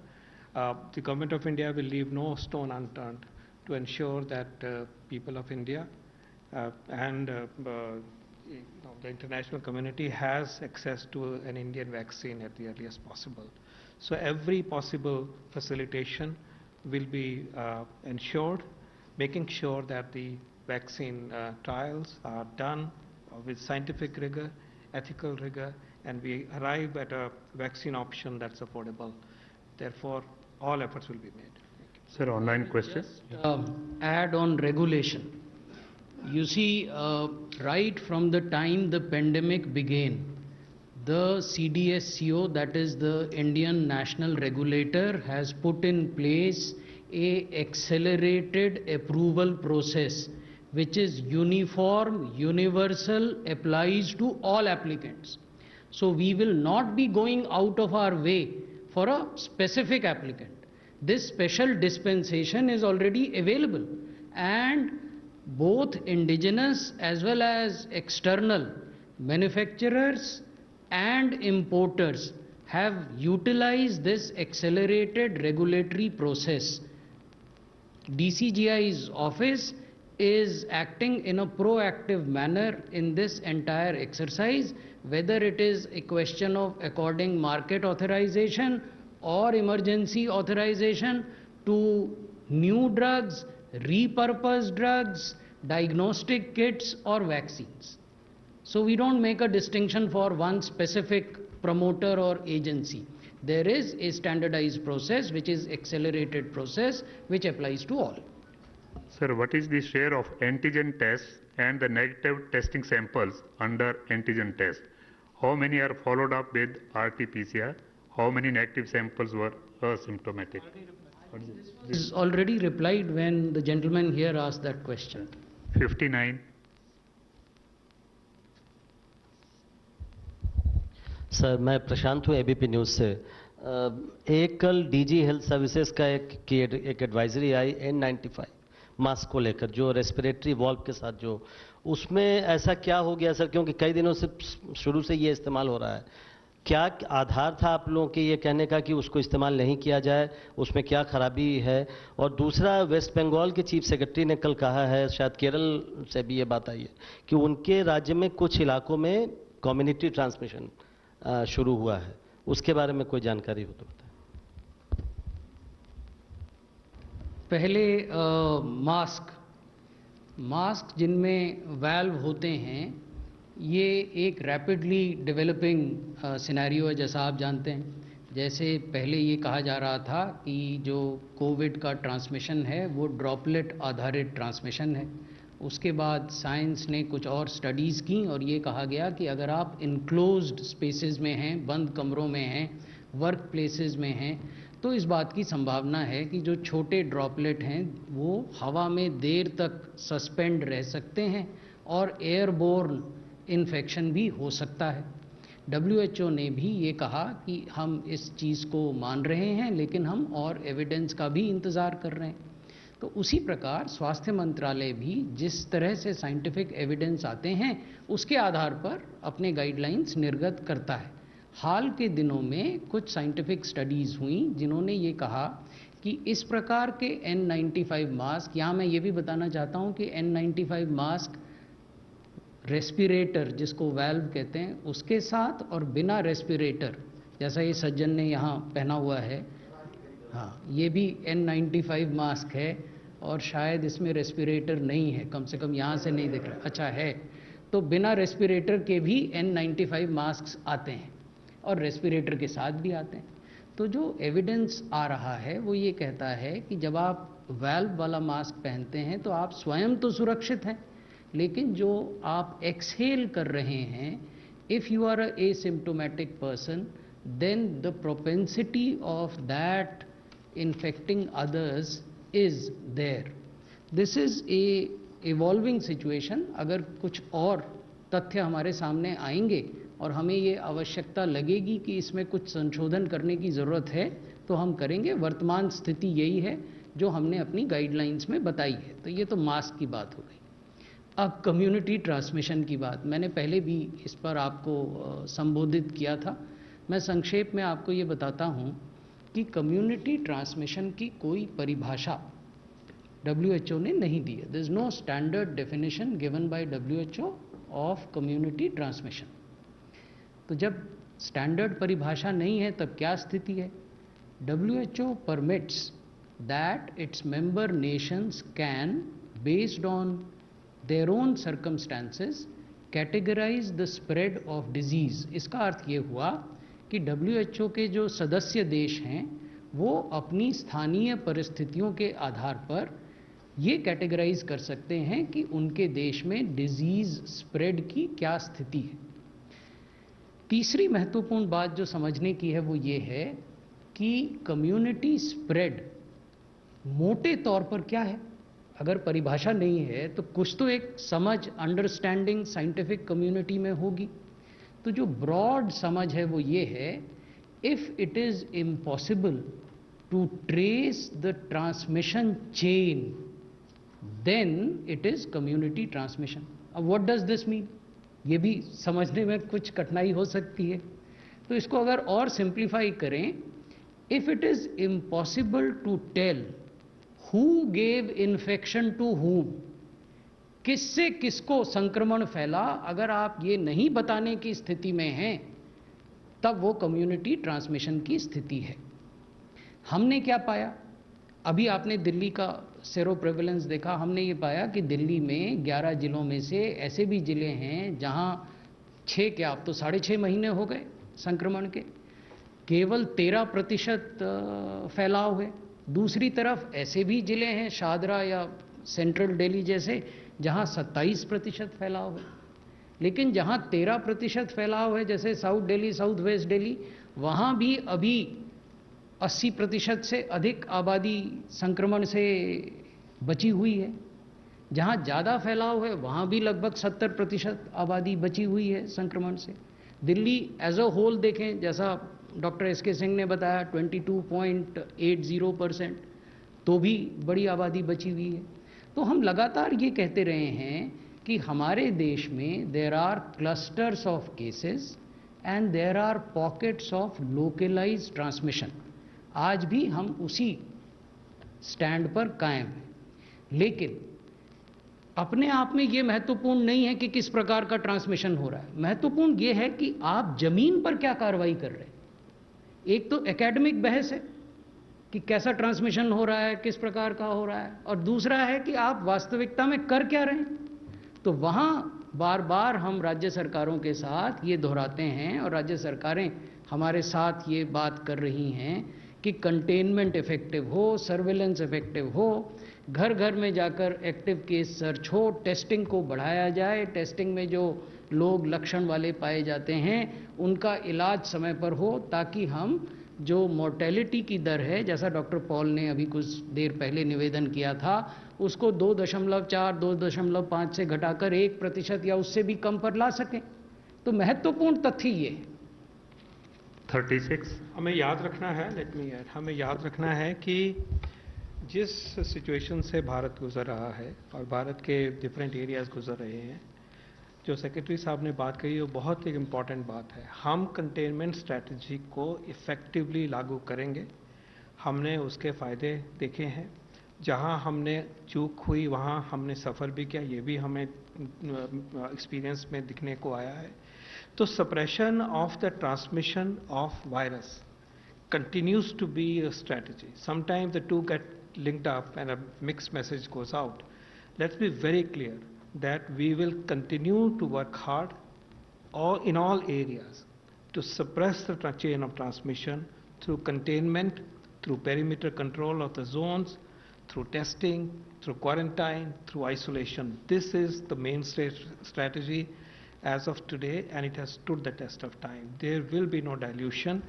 The Government of India will leave no stone unturned to ensure that people of India and the international community has access to an Indian vaccine at the earliest possible. So every possible facilitation will be ensured, making sure that the vaccine trials are done with scientific rigor, ethical rigor, and we arrive at a vaccine option that's affordable. Therefore, all efforts will be made. Sir, online question. Add on regulation. You see, right from the time the pandemic began, the CDSCO, that is the Indian National Regulator, has put in place a accelerated approval process which is uniform, universal, applies to all applicants. So we will not be going out of our way for a specific applicant. This special dispensation is already available, and both indigenous as well as external manufacturers and importers have utilized this accelerated regulatory process. DCGI's office is acting in a proactive manner in this entire exercise, whether it is a question of according market authorization or emergency authorization to new drugs, repurposed drugs, diagnostic kits or vaccines. So we don't make a distinction for one specific promoter or agency. There is a standardized process which is accelerated process which applies to all. Sir, what is the share of antigen tests and the negative testing samples under antigen test? How many are followed up with RT-PCR? How many negative samples were asymptomatic? This is already replied when the gentleman here asked that question. 59. Sir, मैं प्रशांत हूँ एबीपी न्यूज़ से। एक कल डीजी हेल्थ सर्विसेज का एक एडवाइजरी आई N95 मास्क को लेकर, जो रेस्पिरेटरी वॉल्व के साथ, जो उसमें ऐसा क्या हो गया सर? क्योंकि कई दिनों से शुरू से ये इस्तेमाल हो रहा है। क्या आधार था आप लोगों के ये कहने का कि उसको इस्तेमाल नहीं किया जाए? उसमें क्या खराबी है? और दूसरा, वेस्ट बंगाल के चीफ सेक्रेटरी ने कल कहा है, शायद केरल से भी ये बात आई है, कि उनके राज्य में कुछ इलाकों में कम्युनिटी ट्रांसमिशन शुरू हुआ है। उसके बारे में कोई जानकारी हो तो बताएं। पहले मास्क जिनमें वाल्व होते हैं, ये एक रैपिडली डेवलपिंग सिनेरियो है, जैसा आप जानते हैं। जैसे पहले ये कहा जा रहा था कि जो कोविड का ट्रांसमिशन है वो ड्रॉपलेट आधारित ट्रांसमिशन है। उसके बाद साइंस ने कुछ और स्टडीज़ की और ये कहा गया कि अगर आप इनक्लोज्ड स्पेसेस में हैं, बंद कमरों में हैं, वर्क प्लेसेस में हैं, तो इस बात की संभावना है कि जो छोटे ड्रॉपलेट हैं वो हवा में देर तक सस्पेंड रह सकते हैं और एयरबोर्न इन्फेक्शन भी हो सकता है। WHO ने भी ये कहा कि हम इस चीज़ को मान रहे हैं, लेकिन हम और एविडेंस का भी इंतज़ार कर रहे हैं। तो उसी प्रकार स्वास्थ्य मंत्रालय भी जिस तरह से साइंटिफिक एविडेंस आते हैं उसके आधार पर अपने गाइडलाइंस निर्गत करता है। हाल के दिनों में कुछ साइंटिफिक स्टडीज़ हुई जिन्होंने ये कहा कि इस प्रकार के N95 मास्क, यहाँ मैं ये भी बताना चाहता हूँ कि N95 मास्क रेस्पिरेटर, जिसको वाल्व कहते हैं, उसके साथ और बिना रेस्पिरेटर, जैसा ये सज्जन ने यहाँ पहना हुआ है, हाँ, ये भी N95 मास्क है और शायद इसमें रेस्पिरेटर नहीं है, कम से कम यहाँ से नहीं दिख रहा। अच्छा है, तो बिना रेस्पिरेटर के भी N95 मास्क आते हैं और रेस्पिरेटर के साथ भी आते हैं। तो जो एविडेंस आ रहा है वो ये कहता है कि जब आप वाल्व वाला मास्क पहनते हैं तो आप स्वयं तो सुरक्षित हैं, लेकिन जो आप एक्सहेल कर रहे हैं, if you are a asymptomatic person, then the propensity of that infecting others is there. This is a evolving situation. अगर कुछ और तथ्य हमारे सामने आएंगे और हमें ये आवश्यकता लगेगी कि इसमें कुछ संशोधन करने की ज़रूरत है तो हम करेंगे। वर्तमान स्थिति यही है जो हमने अपनी गाइडलाइंस में बताई है। तो ये तो मास्क की बात हो गई। अब कम्युनिटी ट्रांसमिशन की बात, मैंने पहले भी इस पर आपको संबोधित किया था। मैं संक्षेप में आपको ये बताता हूँ कि कम्युनिटी ट्रांसमिशन की कोई परिभाषा WHO ने नहीं दी है। There is no standard definition given by WHO of community transmission. तो जब स्टैंडर्ड परिभाषा नहीं है तब क्या स्थिति है? WHO permits that its member nations can, based on their own circumstances, categorise the spread of disease. इसका अर्थ ये हुआ कि WHO के जो सदस्य देश हैं वो अपनी स्थानीय परिस्थितियों के आधार पर ये कैटेगराइज कर सकते हैं कि उनके देश में डिजीज स्प्रेड की क्या स्थिति है। तीसरी महत्वपूर्ण बात जो समझने की है वो ये है कि कम्युनिटी स्प्रेड मोटे तौर पर क्या है। अगर परिभाषा नहीं है तो कुछ तो एक समझ, अंडरस्टैंडिंग साइंटिफिक कम्युनिटी में होगी। तो जो ब्रॉड समझ है वो ये है, if it is impossible to trace the transmission chain then it is community transmission. अब व्हाट डज दिस मीन, ये भी समझने में कुछ कठिनाई हो सकती है। तो इसको अगर और सिंप्लीफाई करें, if it is impossible to tell who gave infection to whom, किससे किसको संक्रमण फैला, अगर आप ये नहीं बताने की स्थिति में हैं तब वो कम्युनिटी ट्रांसमिशन की स्थिति है। हमने क्या पाया, अभी आपने दिल्ली का सेरो प्रेवलेंस देखा, हमने ये पाया कि दिल्ली में 11 जिलों में से ऐसे भी जिले हैं जहां 6 क्या अब तो 6.5 महीने हो गए संक्रमण के, केवल 13% फैलाव है। दूसरी तरफ ऐसे भी जिले हैं शाहदरा या सेंट्रल दिल्ली जैसे जहां 27% फैलाव है। लेकिन जहां 13% फैलाव है जैसे south Delhi, south west Delhi, वहां भी अभी 80% से अधिक आबादी संक्रमण से बची हुई है। जहां ज़्यादा फैलाव है वहां भी लगभग 70% आबादी बची हुई है संक्रमण से। दिल्ली एज अ होल देखें, जैसा डॉक्टर SK सिंह ने बताया 22.80%, तो भी बड़ी आबादी बची हुई है। तो हम लगातार ये कहते रहे हैं कि हमारे देश में there are clusters of cases and there are pockets of localised transmission. आज भी हम उसी स्टैंड पर कायम हैं। लेकिन अपने आप में ये महत्वपूर्ण नहीं है कि किस प्रकार का ट्रांसमिशन हो रहा है, महत्वपूर्ण ये है कि आप जमीन पर क्या कार्रवाई कर रहे हैं। एक तो एकेडमिक बहस है कि कैसा ट्रांसमिशन हो रहा है, किस प्रकार का हो रहा है, और दूसरा है कि आप वास्तविकता में कर क्या रहे हैं। तो वहाँ बार बार हम राज्य सरकारों के साथ ये दोहराते हैं और राज्य सरकारें हमारे साथ ये बात कर रही हैं कि कंटेनमेंट इफेक्टिव हो, सर्विलेंस इफेक्टिव हो, घर घर में जाकर एक्टिव केस सर्च हो, टेस्टिंग को बढ़ाया जाए, टेस्टिंग में जो लोग लक्षण वाले पाए जाते हैं उनका इलाज समय पर हो, ताकि हम जो मोर्टेलिटी की दर है, जैसा डॉक्टर पॉल ने अभी कुछ देर पहले निवेदन किया था, उसको 2.4, 2.5 से घटाकर 1% या उससे भी कम पर ला सकें। तो महत्वपूर्ण तथ्य ये है। 36 हमें याद रखना है, हमें याद रखना है कि जिस सिचुएशन से भारत गुजर रहा है और भारत के डिफरेंट एरियाज गुजर रहे हैं, जो सेक्रेटरी साहब ने बात कही वो बहुत एक इम्पॉर्टेंट बात है। हम कंटेनमेंट स्ट्रैटेजी को इफ़ेक्टिवली लागू करेंगे। हमने उसके फ़ायदे देखे हैं, जहां हमने चूक हुई वहां हमने सफ़र भी किया, ये भी हमें एक्सपीरियंस में दिखने को आया है। तो suppression of the transmission of virus continues to be a strategy. Sometimes the two get linked up and a mixed message goes out. Let's be very clear that we will continue to work hard in all areas to suppress the chain of transmission through containment, through perimeter control of the zones, through testing, through quarantine, through isolation. This is the mainstay strategy as of today, and it has stood the test of time. There will be no dilution,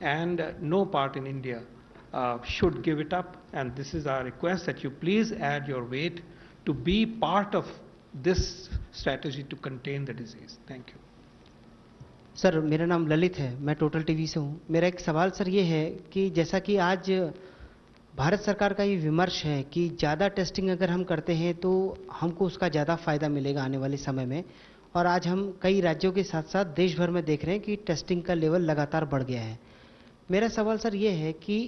and no part in India should give it up. And this is our request, that you please add your weight to be part of this strategy to contain the disease. Thank you. Sir, मेरा नाम ललित है, मैं टोटल टीवी से हूँ। मेरा एक सवाल सर ये है कि जैसा कि आज भारत सरकार का ये विमर्श है कि ज़्यादा टेस्टिंग अगर हम करते हैं तो हमको उसका ज़्यादा फ़ायदा मिलेगा आने वाले समय में, और आज हम कई राज्यों के साथ साथ देश भर में देख रहे हैं कि टेस्टिंग का लेवल लगातार बढ़ गया है। मेरा सवाल सर ये है कि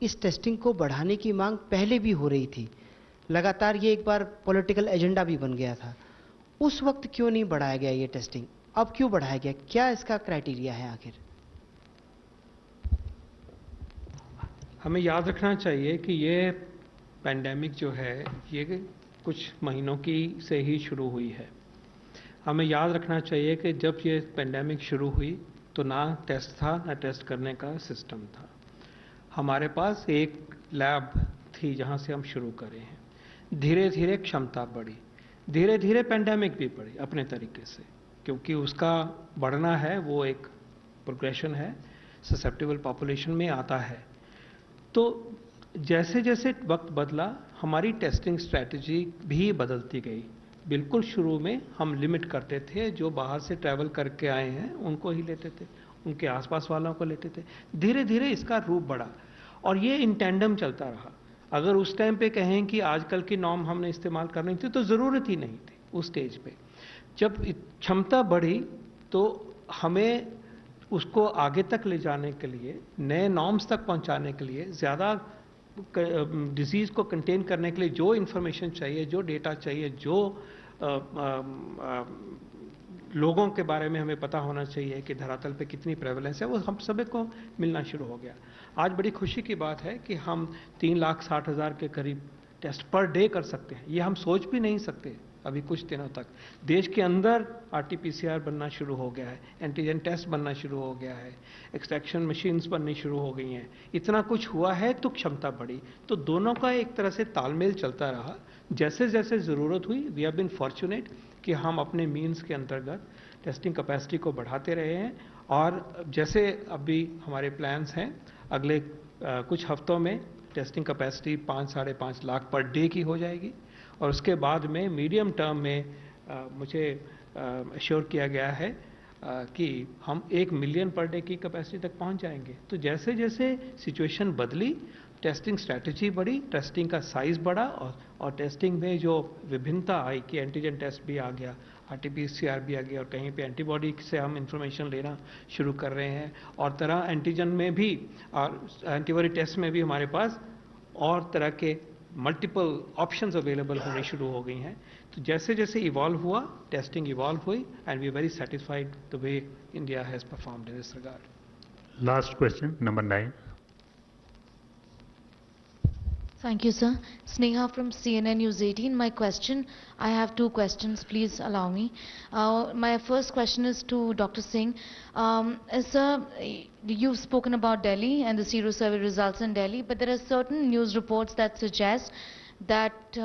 इस टेस्टिंग को बढ़ाने की मांग पहले भी हो रही थी, लगातार ये एक बार पॉलिटिकल एजेंडा भी बन गया था, उस वक्त क्यों नहीं बढ़ाया गया ये टेस्टिंग, अब क्यों बढ़ाया गया, क्या इसका क्राइटेरिया है आखिर? हमें याद रखना चाहिए कि ये पैंडेमिक जो है ये कुछ महीनों की से ही शुरू हुई है। हमें याद रखना चाहिए कि जब ये पैंडेमिक शुरू हुई तो ना टेस्ट था, ना टेस्ट करने का सिस्टम था। हमारे पास एक लैब थी जहाँ से हम शुरू करे हैं। धीरे धीरे क्षमता बढ़ी, धीरे धीरे पैंडेमिक भी बढ़ी अपने तरीके से, क्योंकि उसका बढ़ना है वो एक प्रोग्रेशन है, ससेप्टेबल पॉपुलेशन में आता है। तो जैसे जैसे वक्त बदला हमारी टेस्टिंग स्ट्रैटेजी भी बदलती गई। बिल्कुल शुरू में हम लिमिट करते थे, जो बाहर से ट्रैवल करके आए हैं उनको ही लेते थे, उनके आसपास वालों को लेते थे। धीरे धीरे इसका रूप बढ़ा और ये इन टैंडम चलता रहा। अगर उस टाइम पे कहें कि आजकल की नॉर्म हमने इस्तेमाल करनी थी तो ज़रूरत ही नहीं थी उस स्टेज पे। जब क्षमता बढ़ी तो हमें उसको आगे तक ले जाने के लिए, नए नॉर्म्स तक पहुंचाने के लिए, ज़्यादा डिजीज़ को कंटेन करने के लिए जो इन्फॉर्मेशन चाहिए, जो डेटा चाहिए, जो लोगों के बारे में हमें पता होना चाहिए कि धरातल पे कितनी प्रेवलेंस है, वो हम सभी को मिलना शुरू हो गया। आज बड़ी खुशी की बात है कि हम 3,60,000 के करीब टेस्ट पर डे कर सकते हैं। ये हम सोच भी नहीं सकते अभी कुछ दिनों तक। देश के अंदर RT-PCR बनना शुरू हो गया है, एंटीजन टेस्ट बनना शुरू हो गया है, एक्सट्रैक्शन मशीन्स बननी शुरू हो गई हैं। इतना कुछ हुआ है तो क्षमता बढ़ी। तो दोनों का एक तरह से तालमेल चलता रहा। जैसे जैसे ज़रूरत हुई, वी हैव बीन फॉर्चुनेट कि हम अपने मीन्स के अंतर्गत टेस्टिंग कैपेसिटी को बढ़ाते रहे हैं। और जैसे अभी हमारे प्लान्स हैं, अगले कुछ हफ्तों में testing capacity 5-5.5 lakh per day की हो जाएगी। और उसके बाद में मीडियम टर्म में मुझे अश्योर किया गया है कि हम 1 मिलियन पर डे की कैपेसिटी तक पहुंच जाएंगे। तो जैसे जैसे सिचुएशन बदली, टेस्टिंग स्ट्रैटेजी बढ़ी, टेस्टिंग का साइज बढ़ा और टेस्टिंग में जो विभिन्नता आई कि एंटीजन टेस्ट भी आ गया, RT-PCR भी आ गया, और कहीं पे एंटीबॉडी से हम इंफॉर्मेशन लेना शुरू कर रहे हैं। और तरह एंटीजन में भी और एंटीबॉडी टेस्ट में भी हमारे पास और तरह के मल्टीपल ऑप्शंस अवेलेबल होने शुरू हो गई हैं। तो जैसे जैसे इवॉल्व हुआ, टेस्टिंग इवॉल्व हुई, and we are very satisfied the way India has performed in this regard. Last question number 9। Thank you, sir. Sneha from CNN News 18. My question, I have 2 questions, please allow me. My first question is to Dr. Singh. Sir, you've spoken about Delhi and the Sero survey results in Delhi, but there are certain news reports that suggest that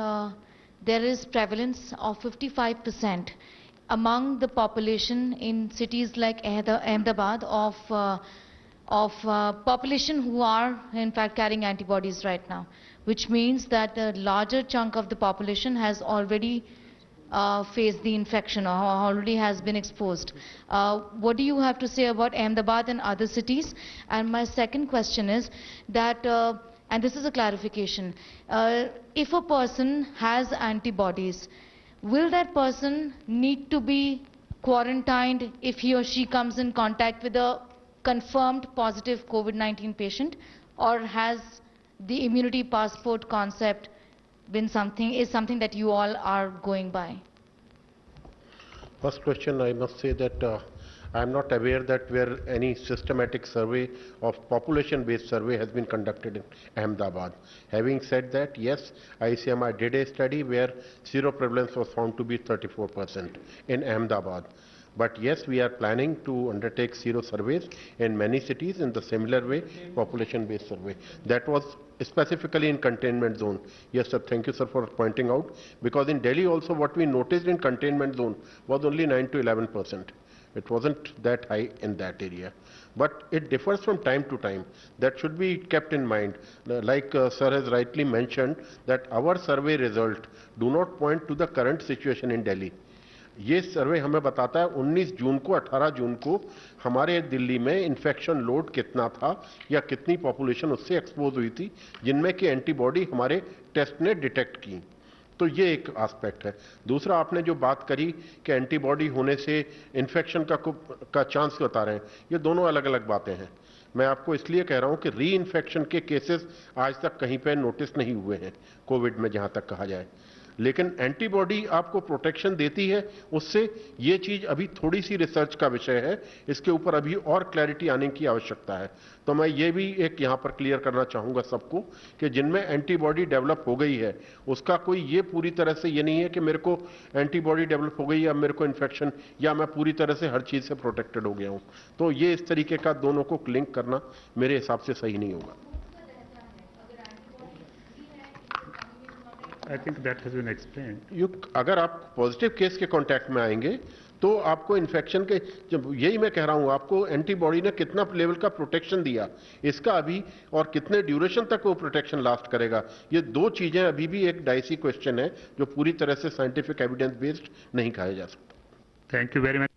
there is prevalence of 55% among the population in cities like Ahmedabad of population who are in fact carrying antibodies right now, which means that a larger chunk of the population has already faced the infection or already has been exposed. What do you have to say about Ahmedabad and other cities? And my second question is that, and this is a clarification, if a person has antibodies, will that person need to be quarantined if he or she comes in contact with a confirmed positive COVID-19 patient, or has the immunity passport concept been something that you all are going by? First question, I must say that I am not aware that where any systematic survey of population-based survey has been conducted in Ahmedabad. Having said that, yes, ICMR did a study where seroprevalence was found to be 34% in Ahmedabad. But yes, we are planning to undertake sero surveys in many cities in the similar way, population-based survey. That was specifically in containment zone. Yes, sir, thank you, sir, for pointing out. Because in Delhi also what we noticed in containment zone was only 9 to 11%. It wasn't that high in that area. But it differs from time to time. That should be kept in mind. Like sir has rightly mentioned, that our survey result do not point to the current situation in Delhi. ये सर्वे हमें बताता है 19 जून को 18 जून को हमारे दिल्ली में इन्फेक्शन लोड कितना था या कितनी पॉपुलेशन उससे एक्सपोज हुई थी जिनमें कि एंटीबॉडी हमारे टेस्ट ने डिटेक्ट की। तो ये एक एस्पेक्ट है। दूसरा, आपने जो बात करी कि एंटीबॉडी होने से इन्फेक्शन का चांस बता रहे हैं, ये दोनों अलग अलग बातें हैं। मैं आपको इसलिए कह रहा हूं कि री इन्फेक्शन के केसेस आज तक कहीं पे नोटिस नहीं हुए हैं कोविड में, जहां तक कहा जाए, लेकिन एंटीबॉडी आपको प्रोटेक्शन देती है उससे। ये चीज अभी थोड़ी सी रिसर्च का विषय है, इसके ऊपर अभी और क्लैरिटी आने की आवश्यकता है। तो मैं ये भी एक यहां पर क्लियर करना चाहूंगा सबको कि जिनमें एंटीबॉडी डेवलप हो गई है उसका कोई ये पूरी तरह से ये नहीं है कि मेरे को एंटीबॉडी डेवलप हो गई या मेरे को इन्फेक्शन या मैं पूरी तरह से हर चीज से प्रोटेक्टेड हो गया हूं। तो ये इस तरीके का दोनों को लिंक करना मेरे हिसाब से सही नहीं होगा। I think that has been explained. अगर आप पॉजिटिव केस के कांटेक्ट में आएंगे तो आपको इन्फेक्शन के, जब यही मैं कह रहा हूं, आपको एंटीबॉडी ने कितना लेवल का प्रोटेक्शन दिया इसका अभी, और कितने ड्यूरेशन तक वो प्रोटेक्शन लास्ट करेगा, ये दो चीजें अभी भी एक डाइसी क्वेश्चन है जो पूरी तरह से साइंटिफिक एविडेंस बेस्ड नहीं कहा जा सकता। Thank you very much.